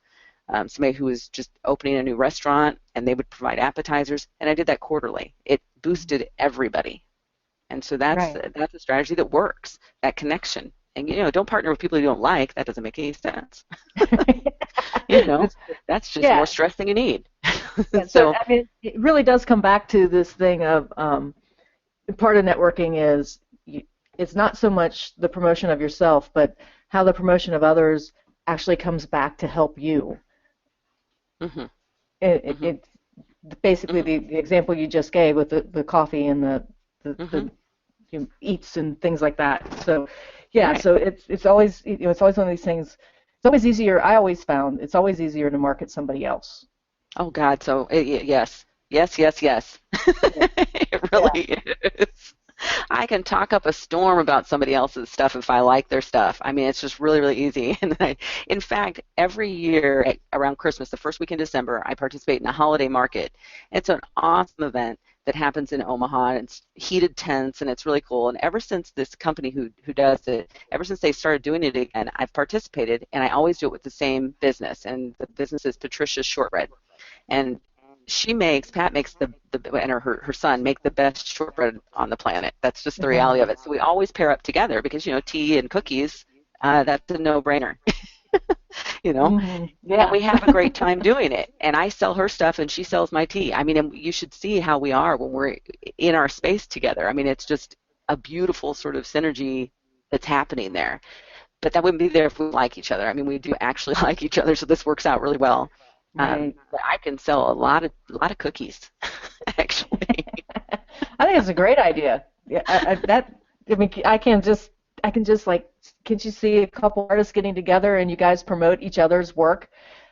Somebody who was just opening a new restaurant, and they would provide appetizers, and I did that quarterly. It boosted everybody, and so that's a strategy that works. That connection, and don't partner with people you don't like. That doesn't make any sense. That's just more stress than you need. So I mean, it really does come back to this thing of part of networking is it's not so much the promotion of yourself, but how the promotion of others actually comes back to help you. It's basically the example you just gave with the coffee and the eats and things like that. So so it's always it's always one of these things. It's always easier. I always found it's always easier to market somebody else. Oh God, so yes, yes, yes, yes. Yeah. It Yeah. really is. I can talk up a storm about somebody else's stuff if I like their stuff. I mean, it's just really, really easy. And in fact, every year around Christmas, the first week in December, I participate in a holiday market. It's an awesome event that happens in Omaha, and it's heated tents, and it's really cool. And ever since this company who does it, ever since they started doing it again, I've participated, and I always do it with the same business, and the business is Patricia's Shortbread. And Pat makes and her son make the best shortbread on the planet. That's just the reality of it. So we always pair up together because, tea and cookies, that's a no-brainer, Yeah. And we have a great time doing it. And I sell her stuff and she sells my tea. I mean, and you should see how we are when we're in our space together. I mean, it's just a beautiful sort of synergy that's happening there. But that wouldn't be there if we like each other. I mean, we do actually like each other, so this works out really well. Right. But I can sell a lot of cookies, actually. I think it's a great idea. Yeah, I can just like, can't you see a couple artists getting together and you guys promote each other's work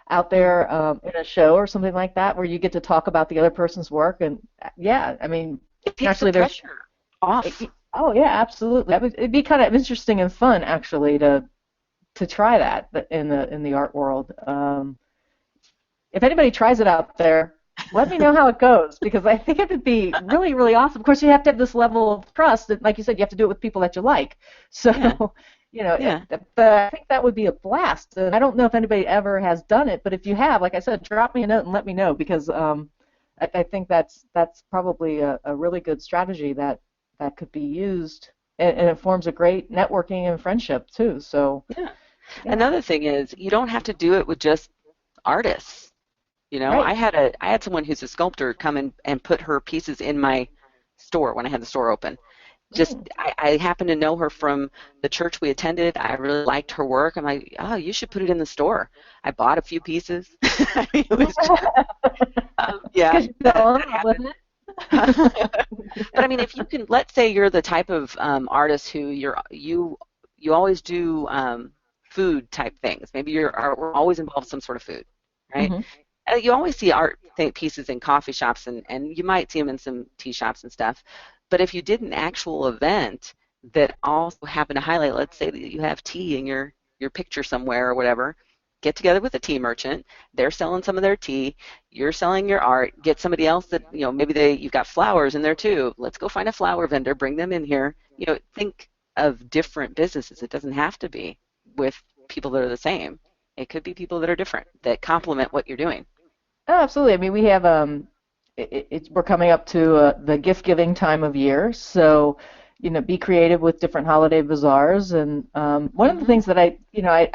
out there in a show or something like that, where you get to talk about the other person's work? And yeah, I mean, It takes actually, the pressure off. Oh yeah, absolutely. It'd be kind of interesting and fun actually to try that in the art world. If anybody tries it out there, let me know how it goes, because I think it would be really, really awesome. Of course, you have to have this level of trust, and like you said, you have to do it with people that you like. So, Yeah. but I think that would be a blast. And I don't know if anybody ever has done it, but if you have, like I said, drop me a note and let me know, because I think that's probably a really good strategy that could be used, and it forms a great networking and friendship too. So, Yeah. yeah. Another thing is you don't have to do it with just artists. Right. I had someone who's a sculptor come in and put her pieces in my store when I had the store open. Just I happened to know her from the church we attended. I really liked her work. I'm like, oh, you should put it in the store. I bought a few pieces. I mean, it was just, yeah. Because you fell in love with it. But I mean, if you can, let's say you're the type of artist who you always do food type things. Maybe we're always involved in some sort of food, right? Mhm. You always see art pieces in coffee shops, and you might see them in some tea shops and stuff. But if you did an actual event that also happened to highlight, let's say that you have tea in your picture somewhere or whatever, get together with a tea merchant. They're selling some of their tea. You're selling your art. Get somebody else that, maybe you've got flowers in there too. Let's go find a flower vendor, bring them in here. Think of different businesses. It doesn't have to be with people that are the same. It could be people that are different, that complement what you're doing. Oh, absolutely. I mean, we have we're coming up to the gift giving time of year, so be creative with different holiday bazaars. And one of the things that I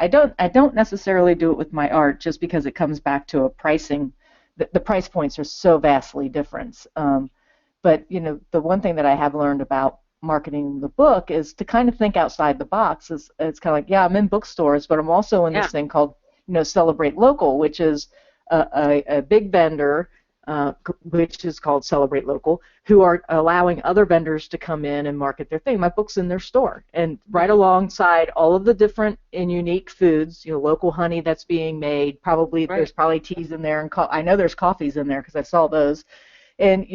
don't necessarily do it with my art, just because it comes back to a pricing. The price points are so vastly different. But the one thing that I have learned about marketing the book is to kind of think outside the box. It's kind of like, yeah, I'm in bookstores, but I'm also in this thing called Celebrate Local, which is a big vendor, which is called Celebrate Local, who are allowing other vendors to come in and market their thing. My book's in their store, and right alongside all of the different and unique foods, local honey that's being made. There's probably teas in there, and I know there's coffees in there because I saw those, and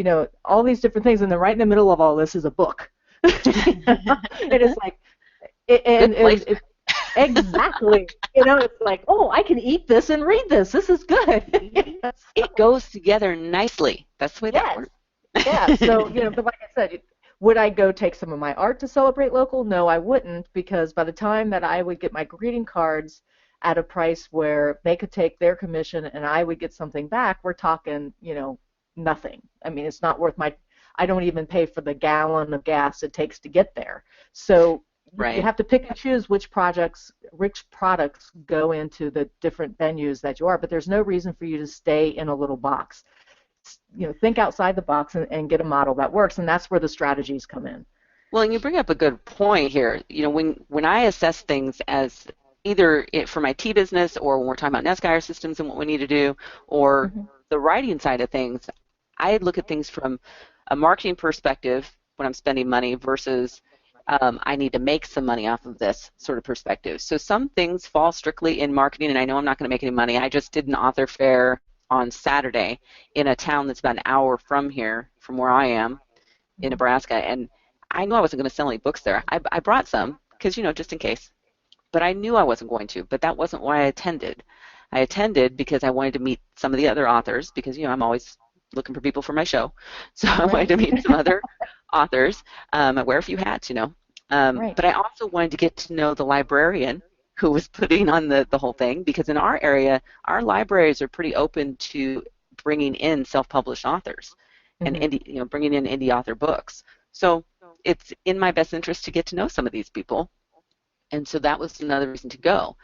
all these different things. And then right in the middle of all this is a book. And it's like, exactly. It's like, oh, I can eat this and read this. This is good. It goes together nicely. That's the way that works. Yeah. So, but like I said, would I go take some of my art to Celebrate Local? No, I wouldn't, because by the time that I would get my greeting cards at a price where they could take their commission and I would get something back, we're talking, nothing. I mean, it's not worth I don't even pay for the gallon of gas it takes to get there. So you have to pick and choose which products go into the different venues that you are, but there's no reason for you to stay in a little box. Think outside the box and get a model that works, and that's where the strategies come in. Well, and you bring up a good point here. When I assess things as either for my tea business, or when we're talking about NetSky systems and what we need to do, or the writing side of things, I look at things from a marketing perspective when I'm spending money versus I need to make some money off of this sort of perspective. So some things fall strictly in marketing, and I know I'm not going to make any money. I just did an author fair on Saturday in a town that's about an hour from here, from where I am in Nebraska, and I knew I wasn't going to sell any books there. I brought some because, just in case. But I knew I wasn't going to, but that wasn't why I attended. I attended because I wanted to meet some of the other authors because, I'm always looking for people for my show. So I wanted to meet some other authors. I wear a few hats, But I also wanted to get to know the librarian who was putting on the whole thing, because in our area, our libraries are pretty open to bringing in self-published authors and indie, bringing in indie author books. So it's in my best interest to get to know some of these people. And so that was another reason to go.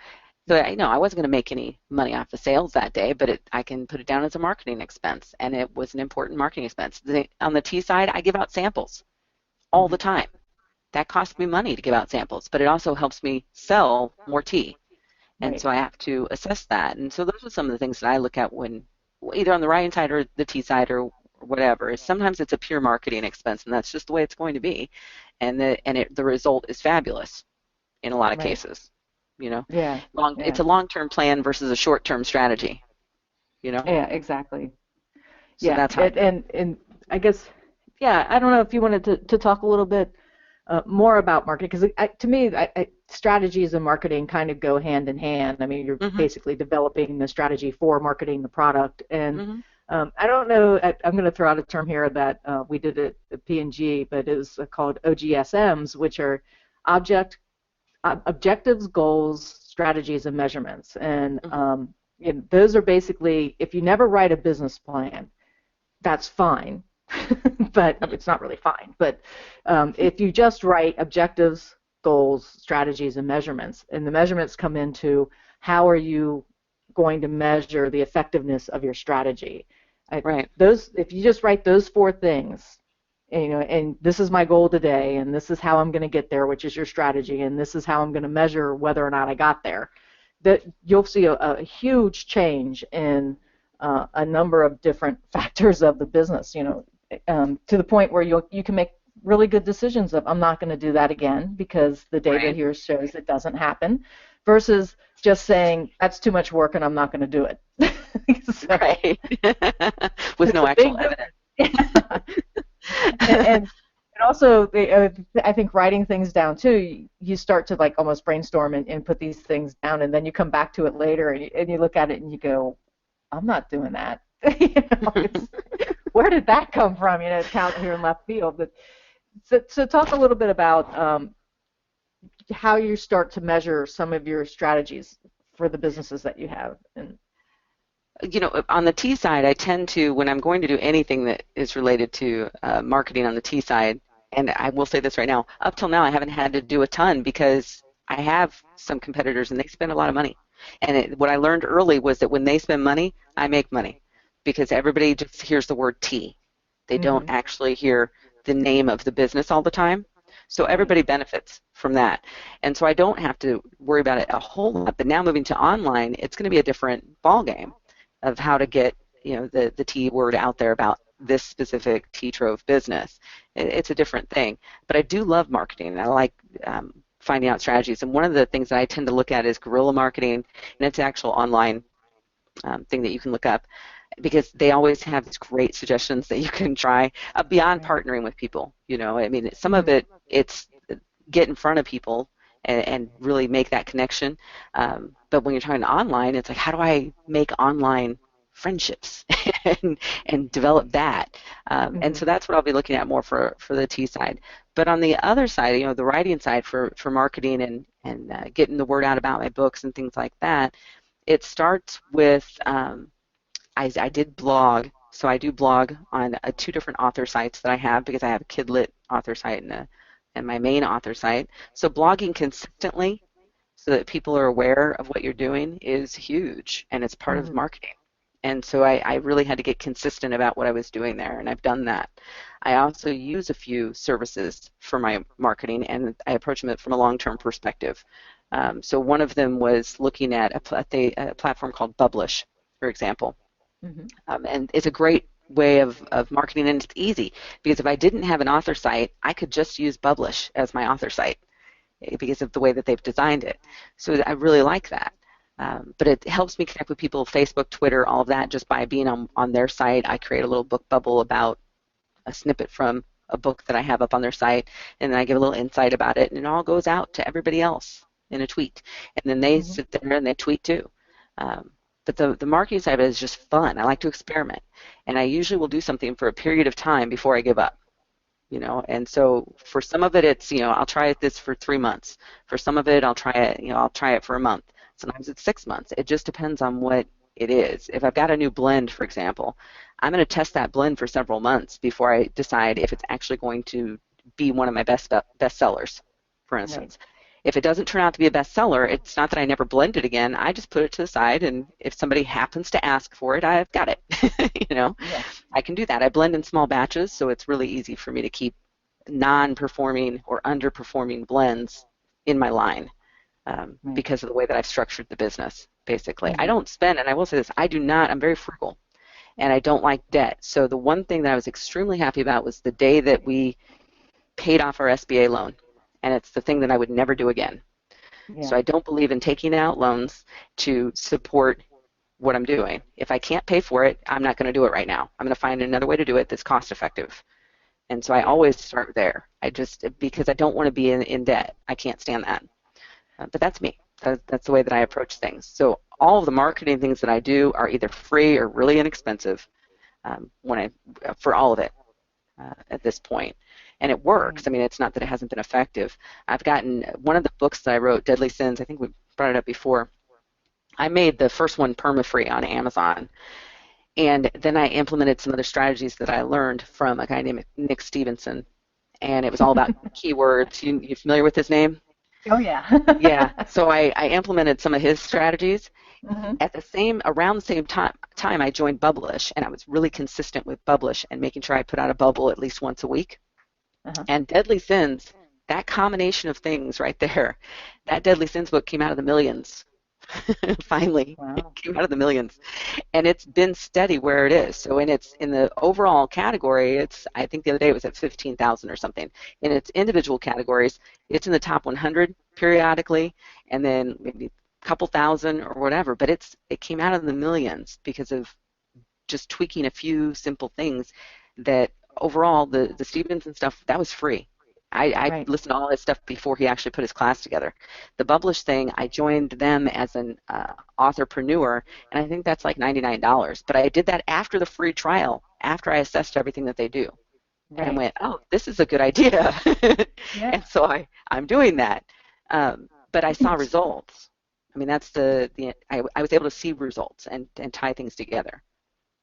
So I wasn't going to make any money off the sales that day, but I can put it down as a marketing expense, and it was an important marketing expense. On the tea side, I give out samples all the time. That costs me money to give out samples, but it also helps me sell more tea. And so I have to assess that. And so those are some of the things that I look at when, either on the writing side or the tea side or whatever. Sometimes it's a pure marketing expense, and that's just the way it's going to be. And the result is fabulous in a lot of cases. It's a long-term plan versus a short-term strategy. Yeah, exactly. So that's how. And I guess, I don't know if you wanted to talk a little bit more about marketing, because to me, strategies and marketing kind of go hand in hand. I mean, you're basically developing the strategy for marketing the product. And I don't know, I'm going to throw out a term here that we did at P&G, but it was called OGSMs, which are objectives, goals, strategies, and measurements. And those are basically, if you never write a business plan, that's fine. But it's not really fine. But if you just write objectives, goals, strategies, and measurements, and the measurements come into how are you going to measure the effectiveness of your strategy. If you just write those 4 things, and this is my goal today, and this is how I'm going to get there, which is your strategy, and this is how I'm going to measure whether or not I got there, that you'll see a huge change in a number of different factors of the business, to the point where you can make really good decisions of, I'm not going to do that again because the data here shows it doesn't happen, versus just saying that's too much work and I'm not going to do it. With no actual evidence. and also, I think writing things down too, you start to almost brainstorm and put these things down, and then you come back to it later and you look at it and you go, I'm not doing that. Where did that come from? It's out here in left field. But so talk a little bit about how you start to measure some of your strategies for the businesses that you have. And on the tea side, I tend to, when I'm going to do anything that is related to marketing on the tea side, and I will say this right now, up till now I haven't had to do a ton because I have some competitors and they spend a lot of money. And what I learned early was that when they spend money, I make money, because everybody just hears the word tea. They don't actually hear the name of the business all the time. So everybody benefits from that. And so I don't have to worry about it a whole lot. But now moving to online, it's going to be a different ballgame of how to get the tea word out there about this specific tea trove business. It's a different thing. But I do love marketing. I like finding out strategies. And one of the things that I tend to look at is guerrilla marketing, and it's an actual online thing that you can look up, because they always have these great suggestions that you can try beyond partnering with people. I mean, some of it's get in front of people and really make that connection. But when you're trying online, it's like, how do I make online friendships and develop that? And so that's what I'll be looking at more for the tea side. But on the other side, the writing side for marketing and getting the word out about my books and things like that, it starts with I did blog. So I do blog on 2 different author sites that I have, because I have a Kidlit author site and my main author site. So blogging consistently so that people are aware of what you're doing is huge, and it's part of marketing. And so I really had to get consistent about what I was doing there, and I've done that. I also use a few services for my marketing, and I approach them from a long-term perspective. So one of them was looking at a platform called Publish, for example. And it's a great way of marketing, and it's easy because if I didn't have an author site, I could just use Publish as my author site because of the way that they've designed it. So I really like that. But it helps me connect with people, Facebook, Twitter, all of that, just by being on their site. I create a little book bubble about a snippet from a book that I have up on their site, and then I give a little insight about it, and it all goes out to everybody else in a tweet. And then they sit there and they tweet too. But the marketing side of it is just fun. I like to experiment. And I usually will do something for a period of time before I give up. And so for some of it, it's, I'll try this for 3 months. For some of it, I'll try it for a month. Sometimes it's 6 months. It just depends on what it is. If I've got a new blend, for example, I'm going to test that blend for several months before I decide if it's actually going to be one of my best sellers, for instance. Right. If it doesn't turn out to be a bestseller, it's not that I never blend it again. I just put it to the side, and if somebody happens to ask for it, I've got it. Yeah. I can do that. I blend in small batches, so it's really easy for me to keep non-performing or underperforming blends in my line because of the way that I've structured the business, basically. I don't spend, and I will say this, I'm very frugal, and I don't like debt. So the one thing that I was extremely happy about was the day that we paid off our SBA loan. And it's the thing that I would never do again. Yeah. So I don't believe in taking out loans to support what I'm doing. If I can't pay for it, I'm not going to do it right now. I'm going to find another way to do it that's cost effective. And so I always start there. Because I don't want to be in debt. I can't stand that. But that's me. That's the way that I approach things. So all of the marketing things that I do are either free or really inexpensive for all of it at this point. And it works. I mean, it's not that it hasn't been effective. I've gotten one of the books that I wrote, Deadly Sins, I think we brought it up before. I made the first one perma-free on Amazon. And then I implemented some other strategies that I learned from a guy named Nick Stevenson. And it was all about keywords. You familiar with his name? Oh, yeah. Yeah. So I implemented some of his strategies. Around the same time, I joined Publish, and I was really consistent with Publish and making sure I put out a bubble at least once a week. And Deadly Sins, that combination of things right there, that Deadly Sins book came out of the millions. Finally, It came out of the millions. And it's been steady where it is. So in the overall category, I think the other day it was at 15,000 or something. In its individual categories, it's in the top 100 periodically, and then maybe a couple thousand or whatever. But it came out of the millions because of just tweaking a few simple things that overall, the Stevenson stuff, that was free. I listened to all his stuff before he actually put his class together. The Publish thing, I joined them as an authorpreneur, and I think that's like $99. But I did that after the free trial, after I assessed everything that they do. And I went, oh, this is a good idea. And so I'm doing that. But I saw results. I mean, that's I was able to see results and tie things together.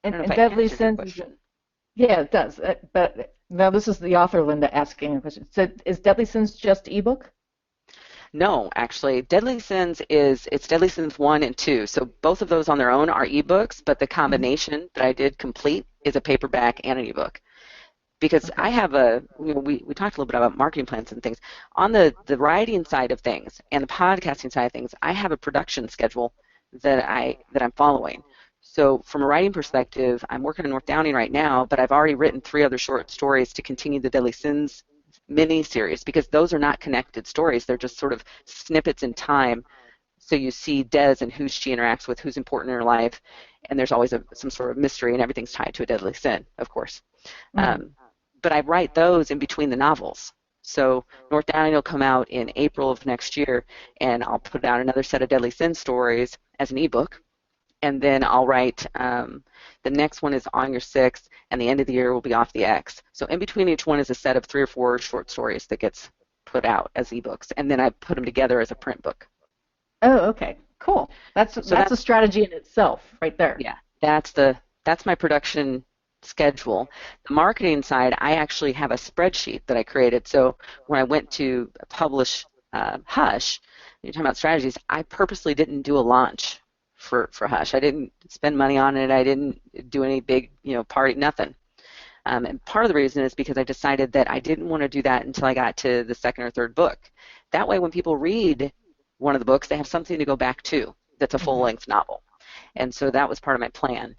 And Deadly Sins, yeah, it does. But now this is the author, Linda, asking a question. So is Deadly Sins just ebook? No, actually, Deadly Sins it's Deadly Sins 1 and 2. So both of those on their own are ebooks, but the combination that I did complete is a paperback and an ebook. Because I have we talked a little bit about marketing plans and things. On the writing side of things and the podcasting side of things, I have a production schedule that I'm following. So from a writing perspective, I'm working on North Downing right now, but I've already written 3 other short stories to continue the Deadly Sins mini-series because those are not connected stories. They're just sort of snippets in time. So you see Des and who she interacts with, who's important in her life, and there's always some sort of mystery, and everything's tied to a deadly sin, of course. But I write those in between the novels. So North Downing will come out in April of next year, and I'll put out another set of Deadly Sin stories as an ebook. And then I'll write, the next one is On Your Sixth, and the end of the year will be Off the X. So in between each one is a set of 3 or 4 short stories that gets put out as ebooks, and then I put them together as a print book. Oh, okay, cool. That's a strategy in itself, right there. Yeah, that's my production schedule. The marketing side, I actually have a spreadsheet that I created. So when I went to publish Hush, you're talking about strategies, I purposely didn't do a launch for Hush. I didn't spend money on it. I didn't do any big, party, nothing. And part of the reason is because I decided that I didn't want to do that until I got to the 2nd or 3rd book. That way when people read one of the books, they have something to go back to that's a full-length novel. And so that was part of my plan.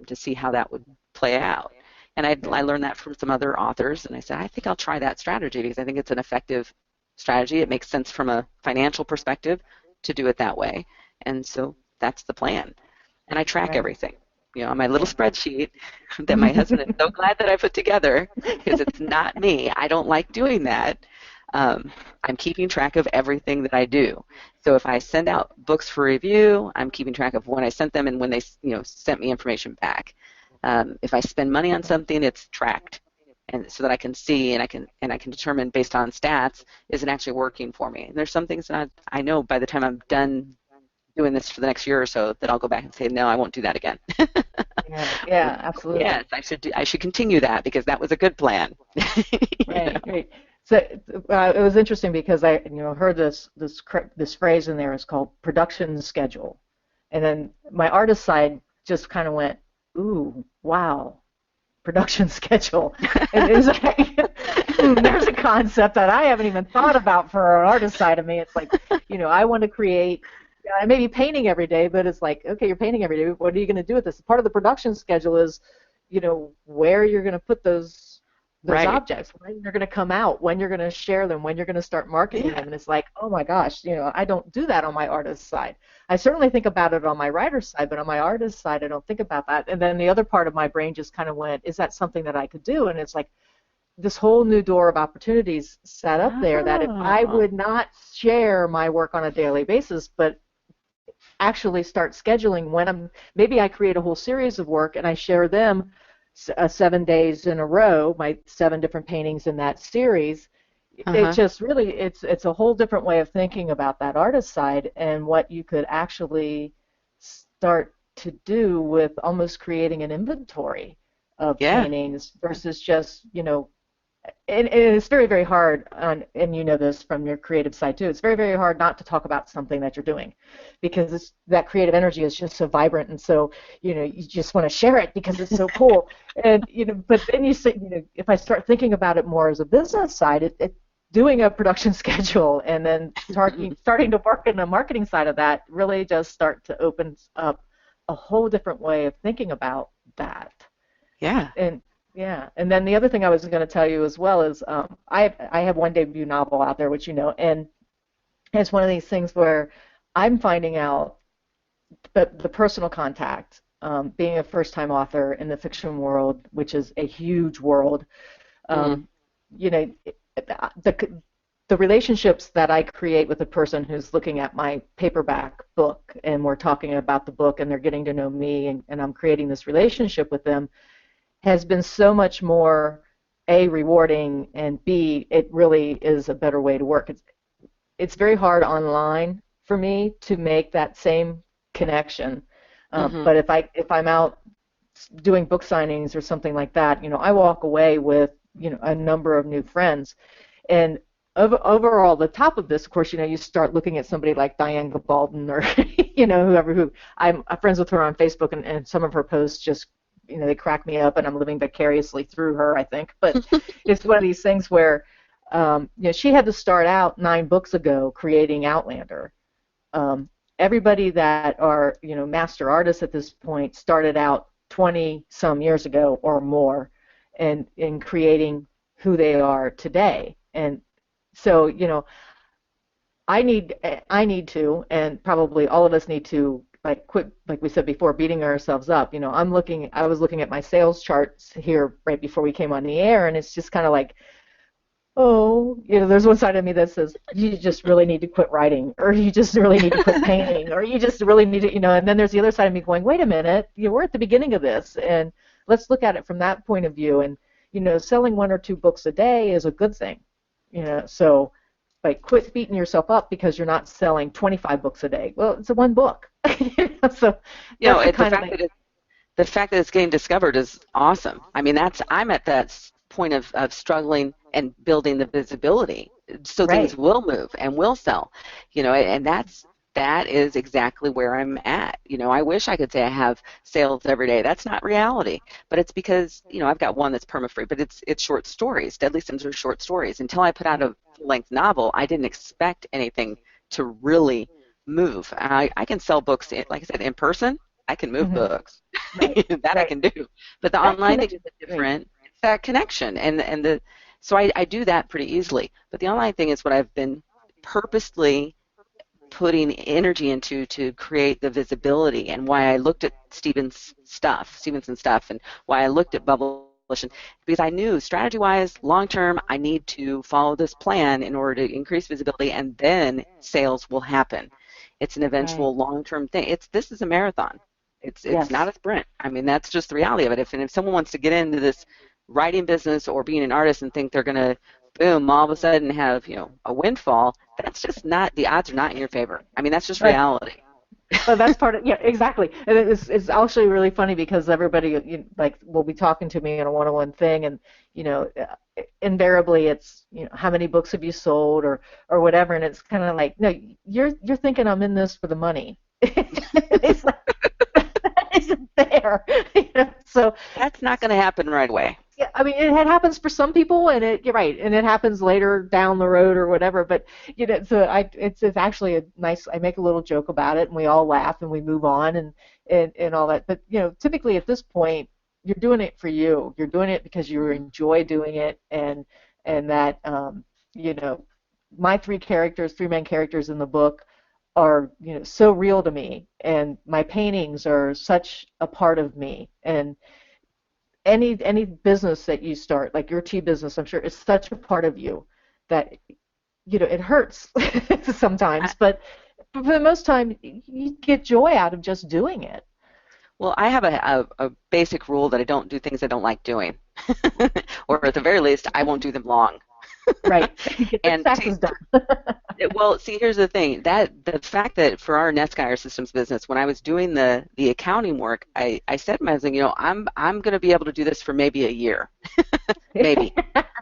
to see how that would play out. And I learned that from some other authors, and I said, I think I'll try that strategy because I think it's an effective strategy. It makes sense from a financial perspective to do it that way. And so that's the plan. And I track everything, on my little spreadsheet that my husband is so glad that I put together because it's not me. I don't like doing that. I'm keeping track of everything that I do. So if I send out books for review, I'm keeping track of when I sent them and when they, sent me information back. If I spend money on something, it's tracked, and so that I can see and I can determine based on stats, is it actually working for me? And there's some things that I know by the time I'm done doing this for the next year or so that I'll go back and say, no, I won't do that again. Yeah, absolutely. Yes, I should continue that because that was a good plan. Right. So it was interesting because I heard this phrase in there. It's called production schedule, and then my artist side just kind of went, ooh, wow, production schedule. And it was like, there's a concept that I haven't even thought about for an artist side of me. It's like, I want to create. I may be painting every day, but it's like, okay, you're painting every day. What are you going to do with this? Part of the production schedule is, where you're going to put those objects, when they're going to come out, when you're going to share them, when you're going to start marketing them. And it's like, oh my gosh, I don't do that on my artist side. I certainly think about it on my writer's side, but on my artist side, I don't think about that. And then the other part of my brain just kind of went, is that something that I could do? And it's like this whole new door of opportunities set up there that if I would not share my work on a daily basis, but actually start scheduling when maybe I create a whole series of work and I share them 7 days in a row, my 7 different paintings in that series. It just really, it's a whole different way of thinking about that artist side and what you could actually start to do with almost creating an inventory of paintings versus just, and it's very, very hard, and you know this from your creative side too, it's very, very hard not to talk about something that you're doing because that creative energy is just so vibrant, and so, you just want to share it because it's so cool. And, but then you say, if I start thinking about it more as a business side, doing a production schedule and then starting to work in the marketing side of that really does start to open up a whole different way of thinking about that. Yeah. And then the other thing I was going to tell you as well is I have one debut novel out there, which and it's one of these things where I'm finding out that the personal contact, being a first-time author in the fiction world, which is a huge world, the relationships that I create with a person who's looking at my paperback book and we're talking about the book and they're getting to know me and I'm creating this relationship with them has been so much more, A, rewarding, and B, it really is a better way to work. It's very hard online for me to make that same connection. But if I'm out doing book signings or something like that, I walk away with, a number of new friends. And overall, the top of this, of course, you start looking at somebody like Diane Gabaldon or, whoever who I'm friends with her on Facebook, and some of her posts just, they crack me up, and I'm living vicariously through her, I think. But it's one of these things where, she had to start out 9 books ago creating Outlander. Everybody that are, master artists at this point started out 20-some years ago or more, and in creating who they are today. And so, I need to, and probably all of us need to, quit, like we said before, beating ourselves up. I was looking at my sales charts here right before we came on the air, and it's just kind of like, oh, there's one side of me that says, you just really need to quit writing, or you just really need to quit painting, or you just really need to, and then there's the other side of me going, wait a minute, we're at the beginning of this, and let's look at it from that point of view. And, selling 1 or 2 books a day is a good thing, so quit beating yourself up because you're not selling 25 books a day. Well, it's 1 book. So the fact that it's getting discovered is awesome. I mean, I'm at that point of struggling and building the visibility so things will move and will sell, and that is exactly where I'm at. I wish I could say I have sales every day. That's not reality, but it's because, I've got one that's perma-free, but it's short stories. Deadly Sins are short stories. Until I put out a full-length novel, I didn't expect anything to really move. I can sell books, like I said, in person, I can move Mm-hmm. books. Right. That I Right. can do. But the That online thing connection is is great. different. It's that connection. So I do that pretty easily. But the online thing is what I've been purposely putting energy into to create the visibility, and why I looked at Stevenson stuff, and why I looked at Publishing, because I knew strategy-wise, long-term, I need to follow this plan in order to increase visibility, and then sales will happen. It's an Right. eventual long-term thing. This is a marathon. It's not Yes. a sprint. I mean, that's just the reality of it. If someone wants to get into this writing business or being an artist and think they're going to boom all of a sudden have a windfall, that's just not, the odds are not in your favor. I mean, that's just Right. reality. But that's part of, yeah, exactly. And it's actually really funny because everybody like will be talking to me in a one-on-one thing, and invariably it's how many books have you sold, or whatever, and it's kind of like, no, you're thinking I'm in this for the money. It's like, that isn't there. So That's not going to happen right away. yeah, I mean, it happens for some people, and you're right, and it happens later down the road or whatever. But so it's actually a nice. I make a little joke about it, and we all laugh, and we move on, and all that. But typically at this point, you're doing it for you. You're doing it because you enjoy doing it, and that you know, my three main characters in the book are so real to me, and my paintings are such a part of me, and any business that you start, like your tea business, I'm sure is such a part of you that it hurts I, sometimes, but for the most time you get joy out of just doing it. well, I have a basic rule that I don't do things I don't like doing. Or at the very least, I won't do them long. Right. Get the And taxes done. well, see, here's the thing. That the fact that for our NetSky, our systems business, when I was doing the accounting work, I said to my husband, I'm going to be able to do this for maybe a year, maybe.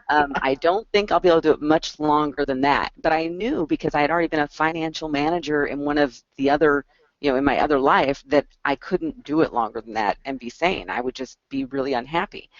I don't think I'll be able to do it much longer than that. But I knew, because I had already been a financial manager in one of the other, in my other life, that I couldn't do it longer than that and be sane. I would just be really unhappy.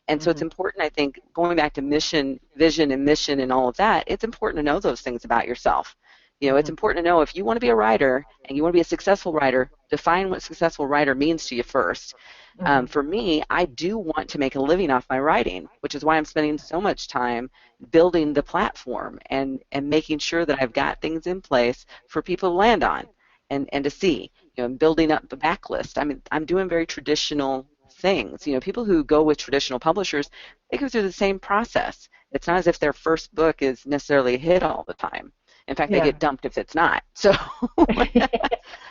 And so it's Hmm. important, I think, going back to mission, vision, and mission and all of that, it's important to know those things about yourself. It's Hmm. important to know, if you want to be a writer and you want to be a successful writer, define what successful writer means to you first. Hmm. For me, I do want to make a living off my writing, which is why I'm spending so much time building the platform and making sure that I've got things in place for people to land on and to see, and building up the backlist. I mean, I'm doing very traditional things. People who go with traditional publishers, they go through the same process. It's not as if their first book is necessarily a hit all the time. In fact, they Yeah. get dumped if it's not. So,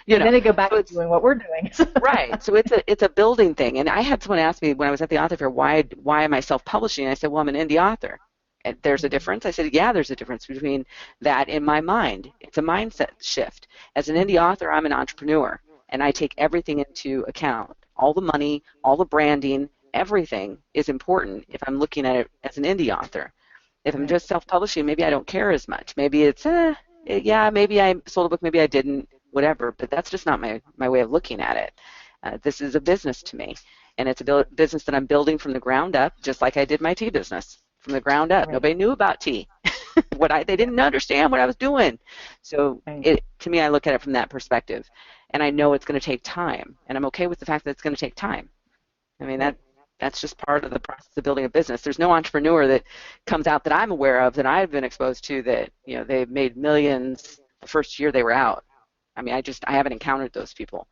you And know, then they go back so to it's doing what we're doing. right. So it's a building thing. And I had someone ask me when I was at the author fair, why am I self-publishing? And I said, well, I'm an indie author. And there's a Mhm. difference. I said, yeah, there's a difference between that in my mind. It's a mindset shift. As an indie Mhm. author, I'm an entrepreneur, and I take everything into account. All the money, all the branding, everything is important if I'm looking at it as an indie author. If I'm Right. just self-publishing, maybe I don't care as much. Maybe it's, yeah, maybe I sold a book, maybe I didn't, whatever. But that's just not my way of looking at it. This is a business to me, and it's a business that I'm building from the ground up, just like I did my tea business from the ground up. Right. Nobody knew about tea. They Yeah. didn't understand what I was doing. So Right. to me, I look at it from that perspective, and I know it's going to take time, and I'm okay with the fact that it's going to take time. I mean, Right. that's just part of the process of building a business. There's no entrepreneur that comes out that I'm aware of, that I've been exposed to, that they've made millions the first year they were out. I mean, I haven't encountered those people,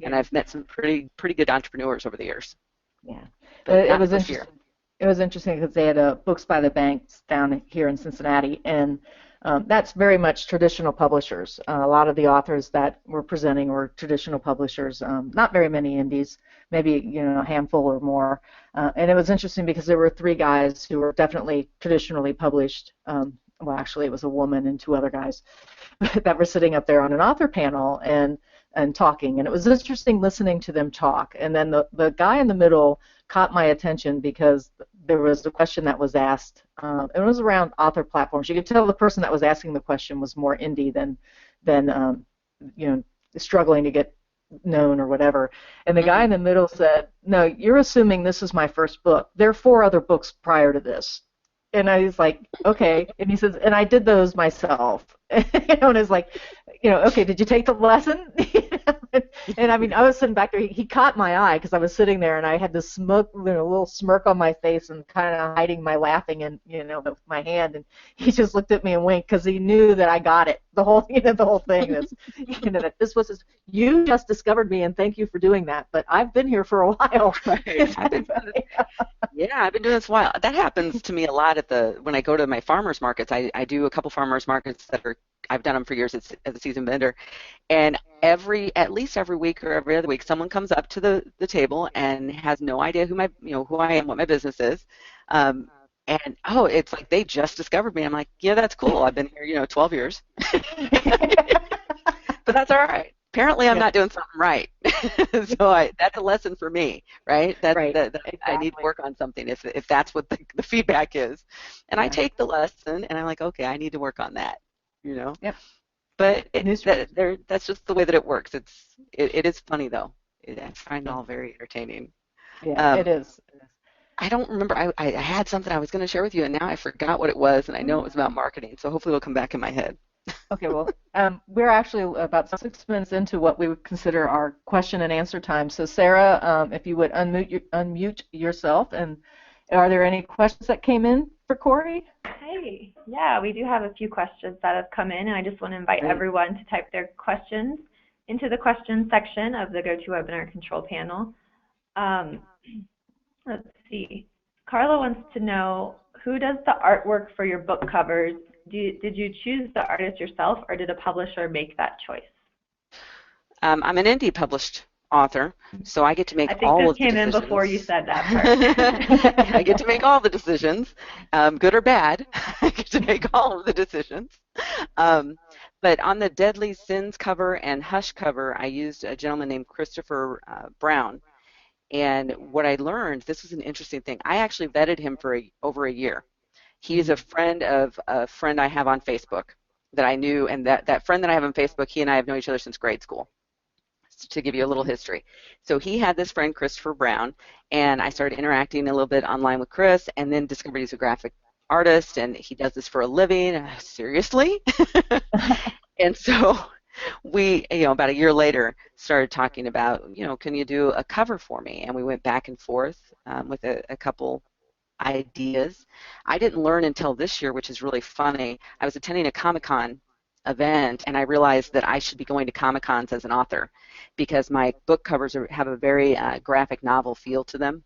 and Yeah. I've met some pretty good entrepreneurs over the years, Yeah. but It not the was first year. interesting. It was interesting because they had Books by the Banks down here in Cincinnati, and that's very much traditional publishers. A lot of the authors that were presenting were traditional publishers. Not very many indies, maybe a handful or more. And it was interesting because there were three guys who were definitely traditionally published. Well, actually, it was a woman and two other guys that were sitting up there on an author panel and talking, and it was interesting listening to them talk. And then the guy in the middle caught my attention because there was a question that was asked. It was around author platforms. You could tell the person that was asking the question was more indie than you know struggling to get known or whatever. And the guy Hmm. in the middle said, "No, you're assuming this is my first book. There are four other books prior to this." And I was like, "Okay." And he says, "And I did those myself." And it's like, okay, did you take the lesson? And I mean, I was sitting back there. He caught my eye because I was sitting there, and I had this little smirk on my face, and kind of hiding my laughing, and with my hand. And he just looked at me and winked because he knew that I got it. The whole, the whole thing. That's, that this was you just discovered me, and thank you for doing that. But I've been here for a while. Right. I've been doing this a while. That happens to me a lot when I go to my farmers markets. I do a couple farmers markets I've done them for years as a seasoned vendor, and at least every week or every other week, someone comes up to the table and has no idea who I am, what my business is, and it's like they just discovered me. I'm like, yeah, that's cool. I've been here, 12 years, but that's all right. Apparently, I'm not doing something right. So that's a lesson for me, right? Exactly. I need to work on something if that's what the feedback is. And I take the lesson, and I'm like, okay, I need to work on that, Yep. But that's just the way that it works. It is funny, though. I find it all very entertaining. Yeah, it is. I don't remember. I had something I was going to share with you, and now I forgot what it was, and I know it was about marketing, so hopefully it'll come back in my head. Okay, well, we're actually about 6 minutes into what we would consider our question and answer time. So, Sarah, if you would unmute yourself, and are there any questions that came in for Kori? Hey, yeah, we do have a few questions that have come in, and I just want to invite everyone to type their questions into the questions section of the GoToWebinar control panel. Let's see. Carla wants to know, who does the artwork for your book covers? Did you choose the artist yourself, or did a publisher make that choice? I'm an indie published author, so I get to make all of the decisions. I think this came in before you said that part. I get to make all the decisions, good or bad. I get to make all of the decisions. But on the Deadly Sins cover and Hush cover, I used a gentleman named Christopher Brown. And what I learned, this was an interesting thing. I actually vetted him for over a year. He is a friend of a friend I have on Facebook that I knew, and that friend that I have on Facebook, he and I have known each other since grade school, to give you a little history. So he had this friend, Christopher Brown, and I started interacting a little bit online with Chris, and then discovered he's a graphic artist, and he does this for a living. Seriously? And so we, about a year later, started talking about, can you do a cover for me? And we went back and forth with a couple ideas. I didn't learn until this year, which is really funny. I was attending a Comic-Con event, and I realized that I should be going to Comic-Cons as an author because my book covers have a very graphic novel feel to them,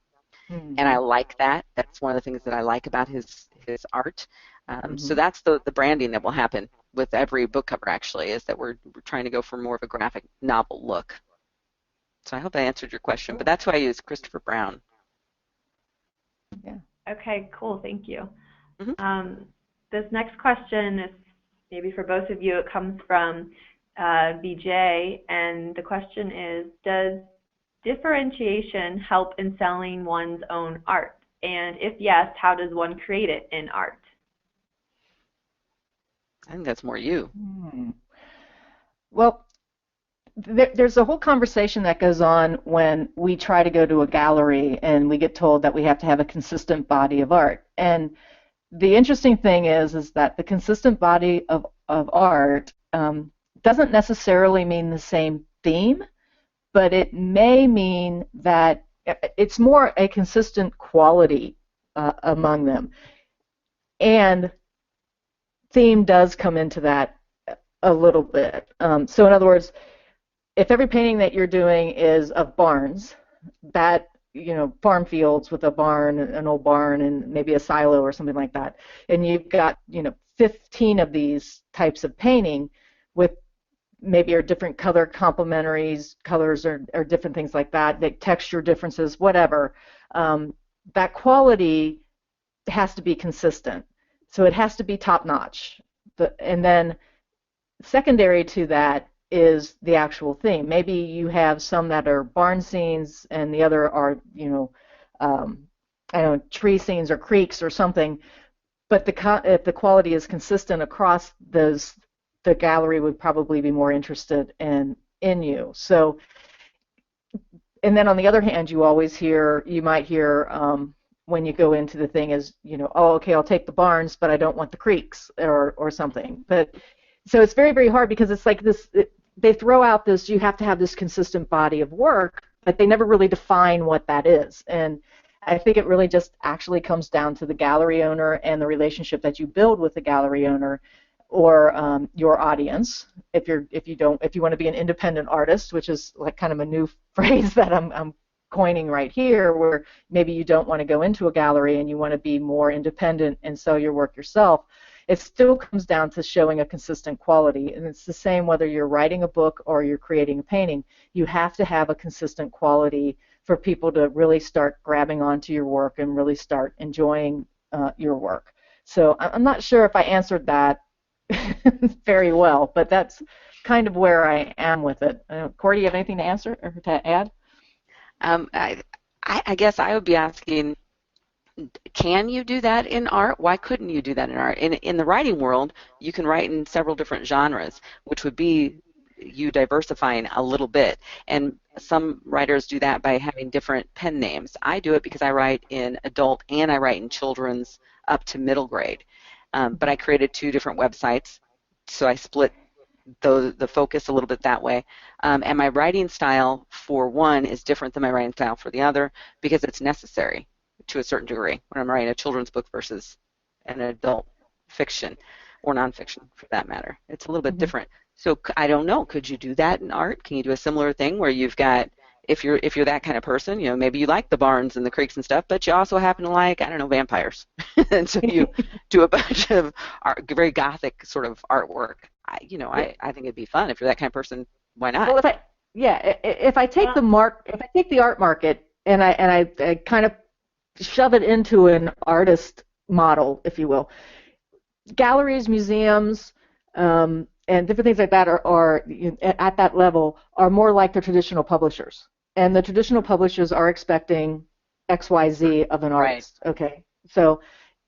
and I like that. That's one of the things that I like about his art. So that's the branding that will happen with every book cover, actually, is that we're trying to go for more of a graphic novel look. So I hope I answered your question, but that's why I use Christopher Brown. Yeah. Okay, cool. Thank you. This next question is maybe for both of you. It comes from BJ, and the question is, does differentiation help in selling one's own art? And if yes, how does one create it in art? I think that's more you. Well, there's a whole conversation that goes on when we try to go to a gallery and we get told that we have to have a consistent body of art. And the interesting thing is that the consistent body of art doesn't necessarily mean the same theme, but it may mean that it's more a consistent quality among them. And theme does come into that a little bit. So in other words, if every painting that you're doing is of barns, that, farm fields with a barn, an old barn, and maybe a silo or something like that, and you've got, 15 of these types of painting with maybe are different color complementaries, colors or different things like that, the texture differences, whatever, that quality has to be consistent. So it has to be top-notch. And then secondary to that is the actual theme. Maybe you have some that are barn scenes and the other are, tree scenes or creeks or something, but if the quality is consistent across those, the gallery would probably be more interested in you. So, and then on the other hand, you might hear when you go into the thing is, oh, okay, I'll take the barns, but I don't want the creeks or something. But so it's very, very hard because it's like this. they throw out this, you have to have this consistent body of work, but they never really define what that is. And I think it really just actually comes down to the gallery owner and the relationship that you build with the gallery owner or your audience. If you want to be an independent artist, which is like kind of a new phrase that I'm coining right here, where maybe you don't want to go into a gallery and you want to be more independent and sell your work yourself, it still comes down to showing a consistent quality. And it's the same whether you're writing a book or you're creating a painting. You have to have a consistent quality for people to really start grabbing onto your work and really start enjoying your work. So I'm not sure if I answered that very well, but that's kind of where I am with it. Kori, do you have anything to answer or to add? I guess I would be asking, can you do that in art? Why couldn't you do that in art? In the writing world, you can write in several different genres, which would be you diversifying a little bit. And some writers do that by having different pen names. I do it because I write in adult and I write in children's up to middle grade. But I created 2 different websites, so I split the focus a little bit that way. And my writing style for one is different than my writing style for the other because it's necessary to a certain degree when I'm writing a children's book versus an adult fiction or nonfiction for that matter. It's a little bit different. So I don't know, could you do that in art? Can you do a similar thing where you've got, if you're that kind of person, you know, maybe you like the barns and the creeks and stuff, but you also happen to like, I don't know, vampires. And so you do a bunch of very gothic sort of artwork. I think it'd be fun if you're that kind of person. Why not? Well, if I take the art market and I kind of shove it into an artist model, if you will, galleries, museums, and different things like that are at that level are more like the traditional publishers. And the traditional publishers are expecting XYZ of an artist. Right. Okay. So,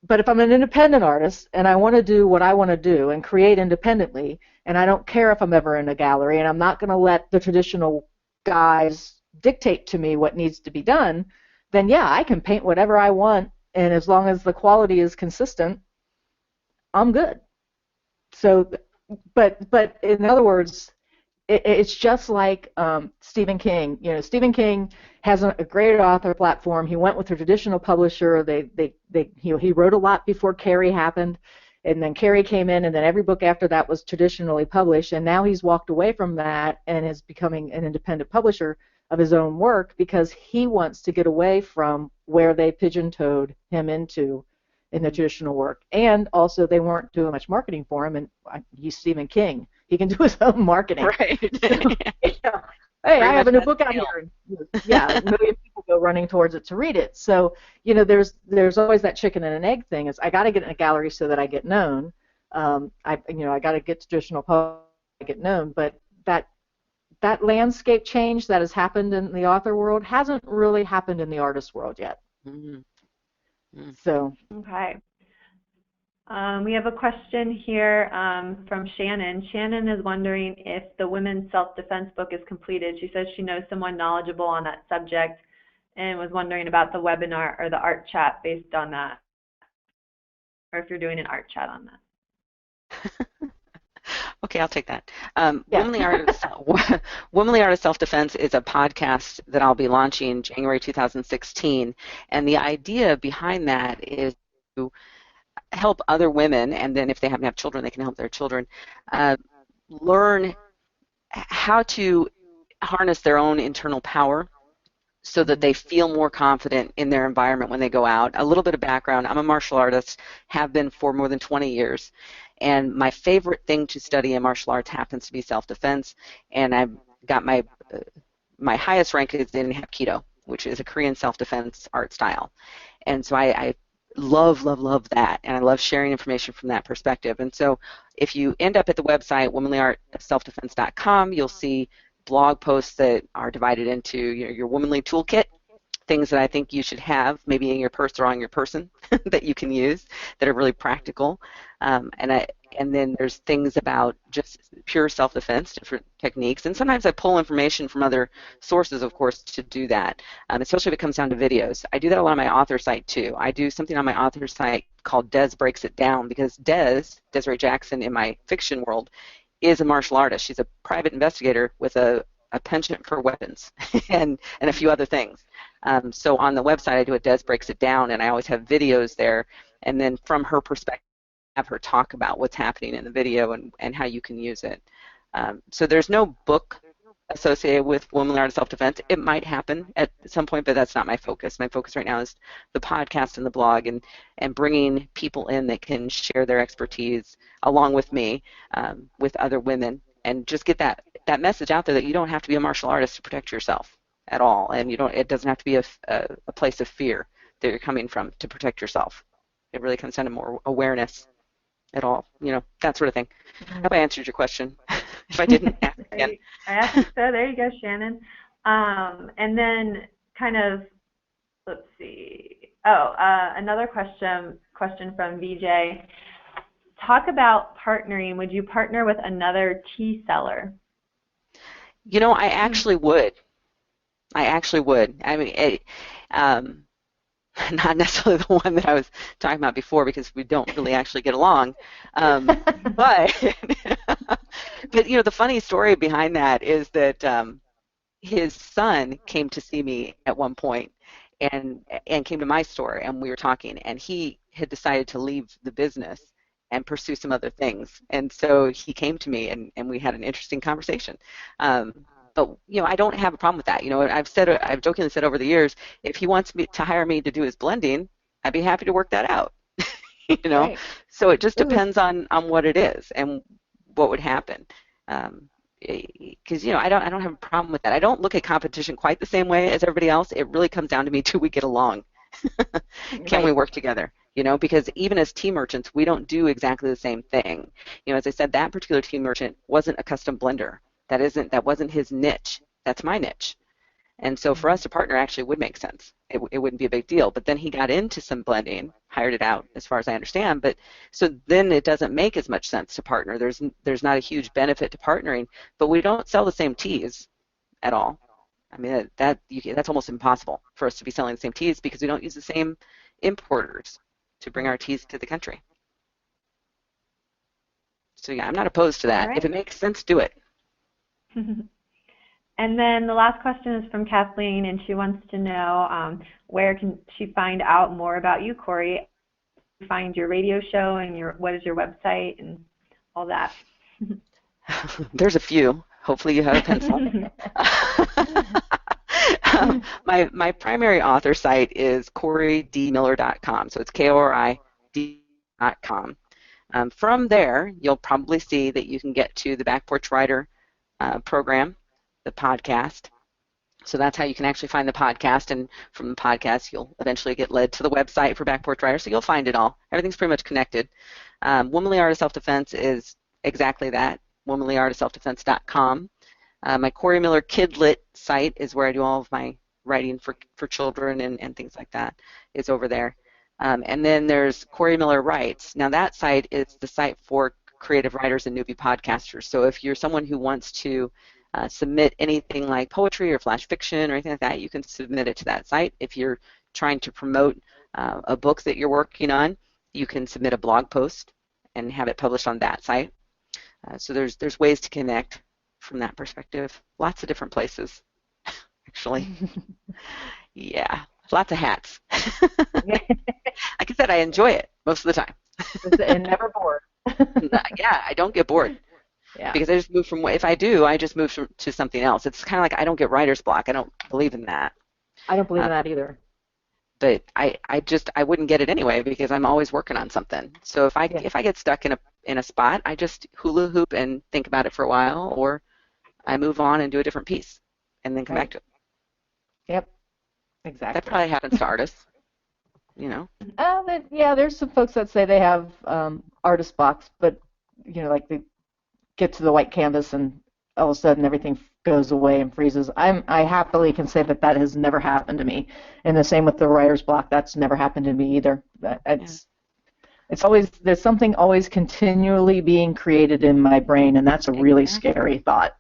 but if I'm an independent artist and I want to do what I want to do and create independently, and I don't care if I'm ever in a gallery, and I'm not going to let the traditional guys dictate to me what needs to be done, then yeah, I can paint whatever I want, and as long as the quality is consistent, I'm good. So, but in other words, it's just like Stephen King. You know, Stephen King has a great author platform. He went with a traditional publisher. He wrote a lot before Kori happened, and then Kori came in, and then every book after that was traditionally published. And now he's walked away from that and is becoming an independent publisher of his own work because he wants to get away from where they pigeon-toed him into in the traditional work. And also they weren't doing much marketing for him, and he's Stephen King. He can do his own marketing. Right. So, hey, I have a new book out here. Yeah, a million people go running towards it to read it. So, you know, there's always that chicken and an egg thing. Is I got to get in a gallery so that I get known. I got to get traditional publishing to get known. But that landscape change that has happened in the author world hasn't really happened in the artist world yet. Mm-hmm. Mm-hmm. So. Okay. We have a question here from Shannon. Shannon is wondering if the women's self-defense book is completed. She says she knows someone knowledgeable on that subject and was wondering about the webinar or the art chat based on that, or if you're doing an art chat on that. Okay, I'll take that. Womanly Art of Self-Defense is a podcast that I'll be launching January 2016, and the idea behind that is to help other women, and then if they happen to have children, they can help their children, learn how to harness their own internal power so that they feel more confident in their environment when they go out. A little bit of background, I'm a martial artist, have been for more than 20 years, and my favorite thing to study in martial arts happens to be self-defense, and I've got my highest rank is in Hapkido, which is a Korean self-defense art style. And so I love that, and I love sharing information from that perspective. And so if you end up at the website, womanlyartselfdefense.com, you'll see blog posts that are divided into your womanly toolkit, things that I think you should have maybe in your purse or on your person that you can use that are really practical. And then there's things about just pure self-defense, different techniques, and sometimes I pull information from other sources, of course, to do that, especially if it comes down to videos. I do that a lot on my author site, too. I do something on my author site called Des Breaks It Down, because Desiree Jackson in my fiction world is a martial artist. She's a private investigator with a penchant for weapons and a few other things. So on the website I do it, Des breaks it down, and I always have videos there, and then from her perspective have her talk about what's happening in the video and how you can use it. So there's no book associated with womanly art of self-defense. It might happen at some point, but that's not my focus. My focus right now is the podcast and the blog, and bringing people in that can share their expertise along with me, with other women, and just get that message out there that you don't have to be a martial artist to protect yourself at all, and it doesn't have to be a place of fear that you're coming from to protect yourself. It really comes down to more awareness at all, that sort of thing. I hope I answered your question. If I didn't, ask again. I asked you so. There you go, Shannon. And then kind of, let's see. Another question from VJ. Talk about partnering. Would you partner with another tea seller? I actually would. I mean, not necessarily the one that I was talking about before, because we don't really actually get along. But the funny story behind that is that his son came to see me at one point and came to my store, and we were talking, and he had decided to leave the business and pursue some other things. And so he came to me, and we had an interesting conversation. But I don't have a problem with that. I've jokingly said over the years, if he wants me to hire me to do his blending, I'd be happy to work that out. Right. So it just depends on what it is and what would happen. Because I don't have a problem with that. I don't look at competition quite the same way as everybody else. It really comes down to me, do we get along? Can we work together? Because even as tea merchants, we don't do exactly the same thing. As I said, that particular tea merchant wasn't a custom blender. That wasn't his niche. That's my niche. And so for us to partner actually would make sense. It wouldn't be a big deal. But then he got into some blending, hired it out, as far as I understand. But so then it doesn't make as much sense to partner. There's not a huge benefit to partnering. But we don't sell the same teas at all. I mean, that's almost impossible for us to be selling the same teas, because we don't use the same importers to bring our teas to the country. So yeah, I'm not opposed to that. Right. If it makes sense, do it. And then the last question is from Kathleen, and she wants to know where can she find out more about you, Kori? Find your radio show and what is your website and all that. There's a few. Hopefully you have a pencil. My primary author site is koridmiller.com, so it's KORID.com. From there, you'll probably see that you can get to the Back Porch Writer program, the podcast. So that's how you can actually find the podcast, and from the podcast you'll eventually get led to the website for Back Porch Writer, so you'll find it all. Everything's pretty much connected. Womanly Art of Self-Defense is exactly that, womanlyartofselfdefense.com. My Kori Miller Kidlit site is where I do all of my writing for children and things like that, is over there. And then there's Kori Miller Writes. Now that site is the site for creative writers and newbie podcasters. So if you're someone who wants to submit anything like poetry or flash fiction or anything like that, you can submit it to that site. If you're trying to promote a book that you're working on, you can submit a blog post and have it published on that site. So there's ways to connect from that perspective. Lots of different places, actually. Yeah, lots of hats. Like I said, I enjoy it most of the time. And never bored. Yeah, I don't get bored. Yeah. Because I just move from, if I do, I just move to something else. It's kind of like I don't get writer's block. I don't believe in that. I don't believe in that either. But I wouldn't get it anyway, because I'm always working on something. So if I get stuck in a spot, I just hula hoop and think about it for a while, or I move on and do a different piece and then come back to it. Yep. Exactly. That probably happens to artists. There's some folks that say they have artist blocks, but like they get to the white canvas and all of a sudden everything goes away and freezes. I happily can say that has never happened to me. And the same with the writer's block. That's never happened to me either. It's always, there's something always continually being created in my brain, and that's a really scary thought.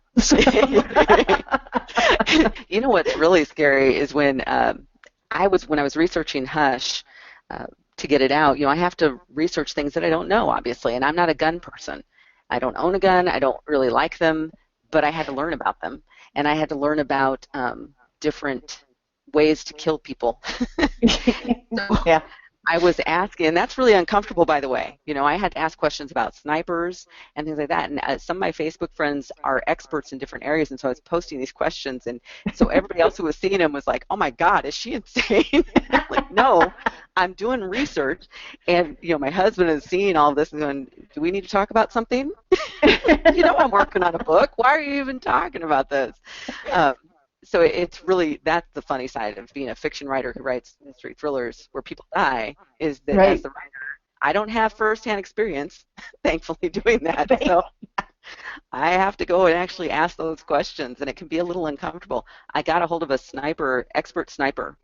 You know what's really scary is when I was researching Hush to get it out. I have to research things that I don't know, obviously, and I'm not a gun person. I don't own a gun. I don't really like them, but I had to learn about them, and I had to learn about different ways to kill people. So Yeah. I was asking, and that's really uncomfortable, by the way. I had to ask questions about snipers and things like that. And some of my Facebook friends are experts in different areas, and so I was posting these questions. And so everybody else who was seeing them was like, "Oh my God, is she insane?" I'm like, "No, I'm doing research." And my husband is seeing all this and going, "Do we need to talk about something?" I'm working on a book. Why are you even talking about this? So it's really, that's the funny side of being a fiction writer who writes mystery thrillers where people die, is that as Right. the writer, I don't have firsthand experience, thankfully, doing that. So I have to go and actually ask those questions, and it can be a little uncomfortable. I got a hold of a sniper, expert sniper,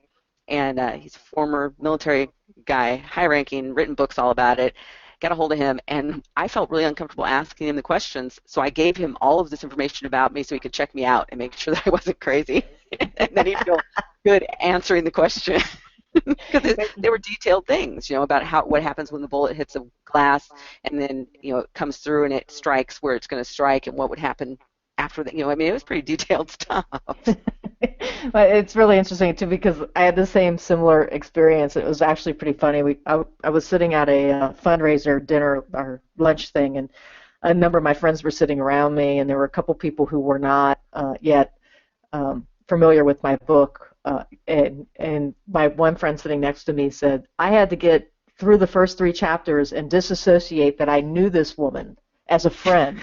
and he's a former military guy, high-ranking, written books all about it. Got a hold of him, and I felt really uncomfortable asking him the questions, so I gave him all of this information about me so he could check me out and make sure that I wasn't crazy, and then he'd feel good answering the question. Because they were detailed things, about what happens when the bullet hits a glass, and then it comes through and it strikes where it's going to strike, and what would happen after that. It was pretty detailed stuff. But it's really interesting too because I had the same similar experience. It was actually pretty funny. I was sitting at a fundraiser dinner or lunch thing, and a number of my friends were sitting around me, and there were a couple people who were not yet familiar with my book. And my one friend sitting next to me said, I had to get through the first 3 chapters and disassociate that I knew this woman as a friend.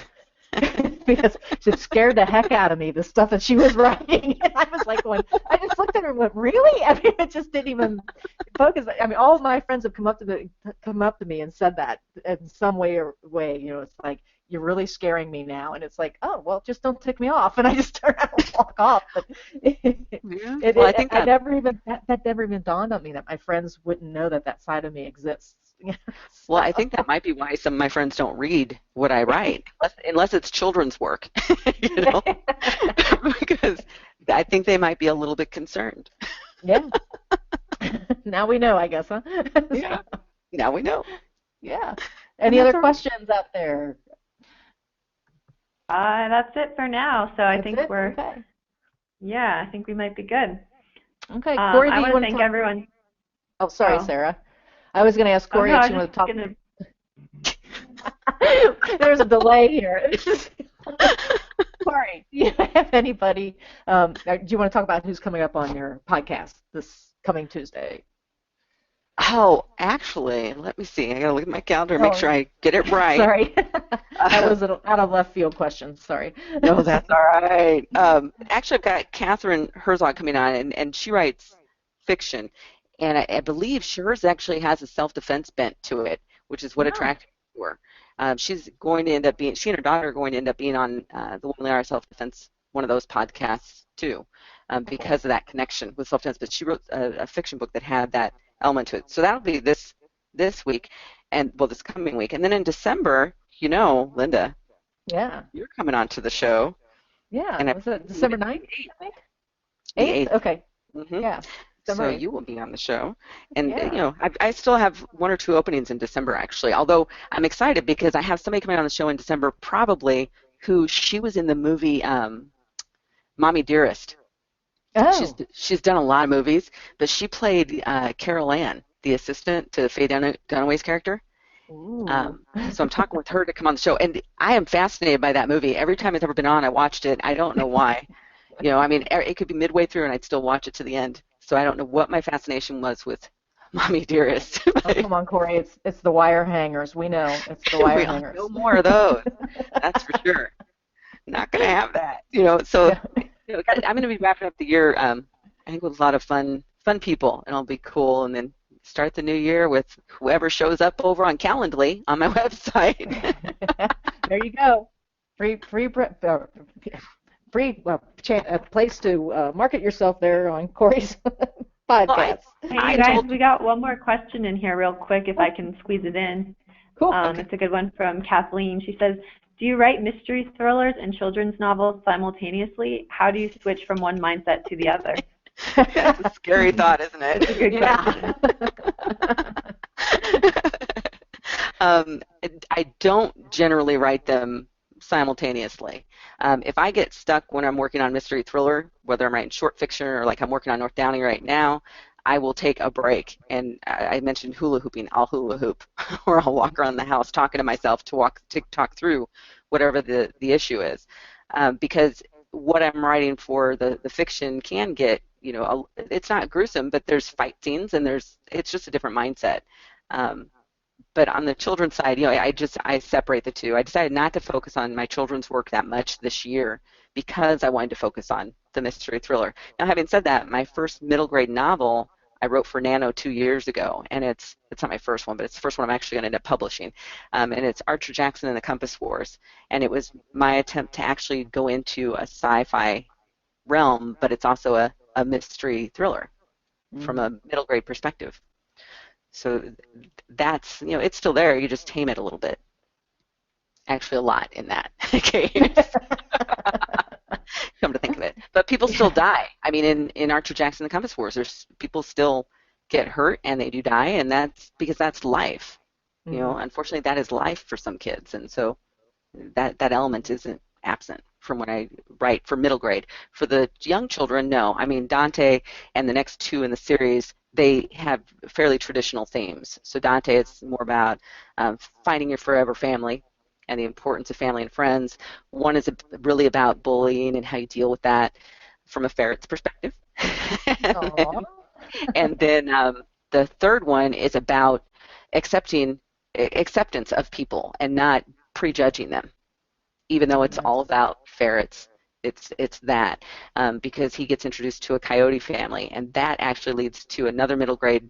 Because it scared the heck out of me, the stuff that she was writing. And I was like going, I just looked at her and went, really? I mean, it just didn't even focus. I mean, all of my friends have come up to me and said that in some way. It's like, you're really scaring me now. And it's like, oh, well, just don't tick me off. And I just turn around and walk off. But I think that never even dawned on me that my friends wouldn't know that side of me exists. Well, I think that might be why some of my friends don't read what I write, unless it's children's work, because I think they might be a little bit concerned. Yeah. Now we know, I guess, huh? Yeah. Now we know. Yeah. Any other questions out there? That's it for now. So I think we're, okay. Yeah, I think we might be good. Okay, Kori, I want to thank everyone. Oh, sorry, Sarah. I was going to ask Kori if she wanted to talk. There's a delay here. Kori, do you have anybody? Do you want to talk about who's coming up on your podcast this coming Tuesday? Oh, actually, let me see. I got to look at my calendar and make sure I get it right. Sorry. That was an out of left field question. Sorry. No, that's all right. Actually, I've got Catherine Herzog coming on, and she writes fiction. And I believe hers actually has a self-defense bent to it, which is what attracted me to her. She's going to end up being, she and her daughter are going to end up being on the Womanly Art of Self-Defense, one of those podcasts too, because of that connection with self-defense. But she wrote a fiction book that had that element to it. So that'll be this week, and well, this coming week. And then in December, Linda, yeah, you're coming on to the show. Yeah, was it December 9th, I think? 8th? Okay. Mm-hmm. Yeah. So you will be on the show, and I still have 1 or 2 openings in December actually. Although I'm excited because I have somebody coming on the show in December, probably who she was in the movie Mommy Dearest. Oh. She's done a lot of movies, but she played Carol Ann, the assistant to Faye Dunaway's character. So I'm talking with her to come on the show, and I am fascinated by that movie. Every time it's ever been on, I watched it. I don't know why. It could be midway through, and I'd still watch it to the end. So I don't know what my fascination was with Mommy Dearest. Oh, come on, Kori. It's the wire hangers. We know. It's the wire hangers. No more of those. That's for sure. Not going to have that. So I'm going to be wrapping up the year, I think, with a lot of fun people, and it'll be cool. And then start the new year with whoever shows up over on Calendly on my website. There you go. Free place to market yourself there on Kori's podcast. Hey, guys, we got one more question in here real quick if I can squeeze it in. Cool. It's a good one from Kathleen. She says, do you write mystery thrillers and children's novels simultaneously? How do you switch from one mindset to the other? That's a scary thought, isn't it? It's a good question. Um, I don't generally write them simultaneously. If I get stuck when I'm working on mystery thriller, whether I'm writing short fiction or like I'm working on North Downey right now, I will take a break. And I mentioned hula hooping. I'll hula hoop, or I'll walk around the house talking to myself to talk through whatever the issue is, because what I'm writing for the fiction can get, it's not gruesome, but there's fight scenes and it's just a different mindset. Um, but on the children's side, I separate the two. I decided not to focus on my children's work that much this year because I wanted to focus on the mystery thriller. Now, having said that, my first middle grade novel I wrote for Nano 2 years ago, and it's not my first one, but it's the first one I'm actually going to end up publishing, and it's Archer Jackson and the Compass Wars, and it was my attempt to actually go into a sci-fi realm, but it's also a mystery thriller from a middle grade perspective. So that's, it's still there. You just tame it a little bit. Actually, a lot in that case. Come to think of it. But people still die. I mean, in Archer Jackson and the Compass Wars, there's people still get hurt and they do die, and that's because that's life. Unfortunately, that is life for some kids, and so that element isn't absent from when I write for middle grade. For the young children, no. I mean, Dante and the next two in the series, they have fairly traditional themes. So Dante is more about finding your forever family and the importance of family and friends. One is really about bullying and how you deal with that from a ferret's perspective. and then the third one is about acceptance of people and not prejudging them, even though it's all about ferrets. It's that because he gets introduced to a coyote family, and that actually leads to another middle grade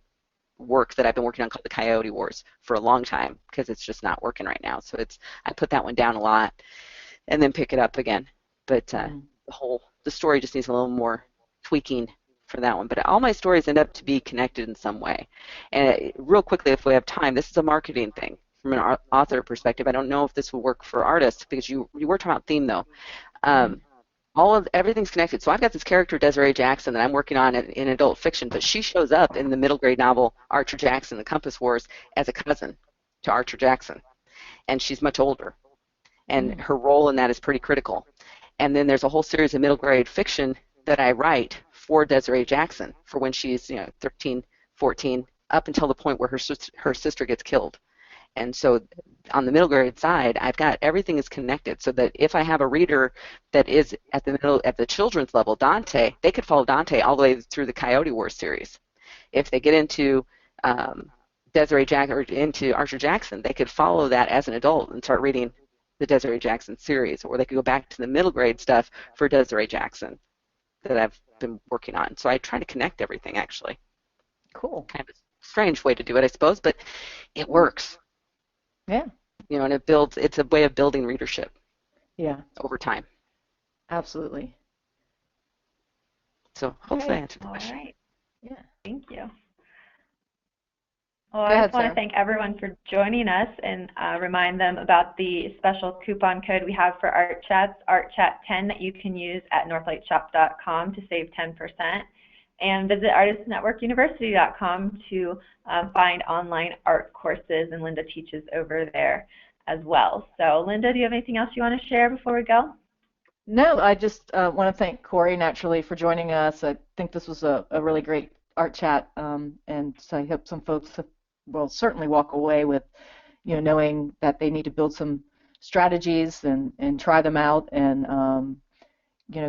work that I've been working on called the Coyote Wars for a long time because it's just not working right now. So I put that one down a lot and then pick it up again. But the story just needs a little more tweaking for that one. But all my stories end up to be connected in some way. And real quickly, if we have time, this is a marketing thing from an author perspective. I don't know if this will work for artists because you were talking about theme though. Everything's connected. So I've got this character, Desiree Jackson, that I'm working on in adult fiction, but she shows up in the middle grade novel Archer Jackson, The Compass Wars, as a cousin to Archer Jackson, and she's much older, and her role in that is pretty critical. And then there's a whole series of middle grade fiction that I write for Desiree Jackson for when she's 13, 14, up until the point where her sister gets killed. And so on the middle grade side, I've got everything is connected so that if I have a reader that is at the children's level, Dante, they could follow Dante all the way through the Coyote Wars series. If they get into Desiree Jackson or into Archer Jackson, they could follow that as an adult and start reading the Desiree Jackson series, or they could go back to the middle grade stuff for Desiree Jackson that I've been working on. So I try to connect everything actually. Cool. Kind of a strange way to do it, I suppose, but it works. Yeah. And it's a way of building readership. Yeah. Over time. Absolutely. So hopefully I answered the question. All right. Yeah. Thank you. Well, I just want to thank everyone for joining us and remind them about the special coupon code we have for Art Chats, ArtChat10, that you can use at northlightshop.com to save 10%. And visit artistnetworkuniversity.com to find online art courses, and Linda teaches over there as well. So Linda, do you have anything else you want to share before we go? No, I just want to thank Kori naturally for joining us. I think this was a really great art chat, and so I hope some folks will certainly walk away with, knowing that they need to build some strategies and try them out and,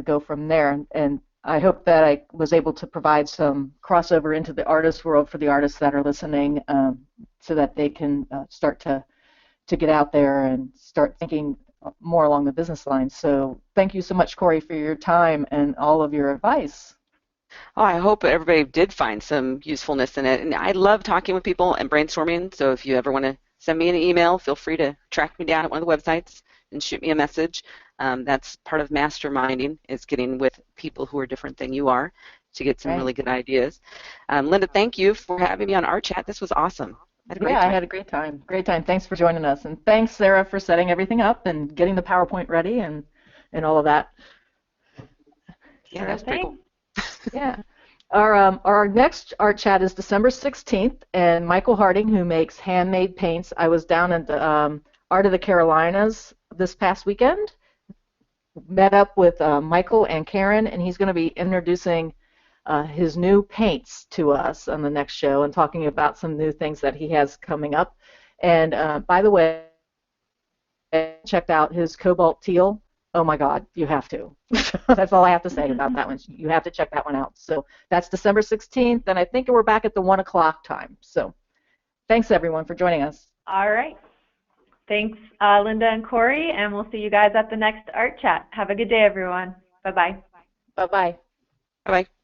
go from there. And I hope that I was able to provide some crossover into the artist world for the artists that are listening, so that they can start to get out there and start thinking more along the business lines. So thank you so much, Kori, for your time and all of your advice. Oh, I hope everybody did find some usefulness in it. And I love talking with people and brainstorming, so if you ever want to send me an email, feel free to track me down at one of the websites and shoot me a message. That's part of masterminding, is getting with people who are different than you are to get some really good ideas. Linda, thank you for having me on Art Chat. This was awesome. I had a great time. Great time. Thanks for joining us. And thanks, Sarah, for setting everything up and getting the PowerPoint ready and all of that. Yeah, that's pretty cool. Yeah. Our next art chat is December 16th, and Michael Harding, who makes handmade paints. I was down at the Art of the Carolinas this past weekend, met up with Michael and Karen, and he's going to be introducing his new paints to us on the next show and talking about some new things that he has coming up. And by the way, checked out his Cobalt Teal. Oh my God, you have to. That's all I have to say about that one. You have to check that one out. So that's December 16th, and I think we're back at the 1 o'clock time. So thanks, everyone, for joining us. All right. Thanks, Linda and Kori, and we'll see you guys at the next art chat. Have a good day, everyone. Bye-bye. Bye-bye. Bye-bye.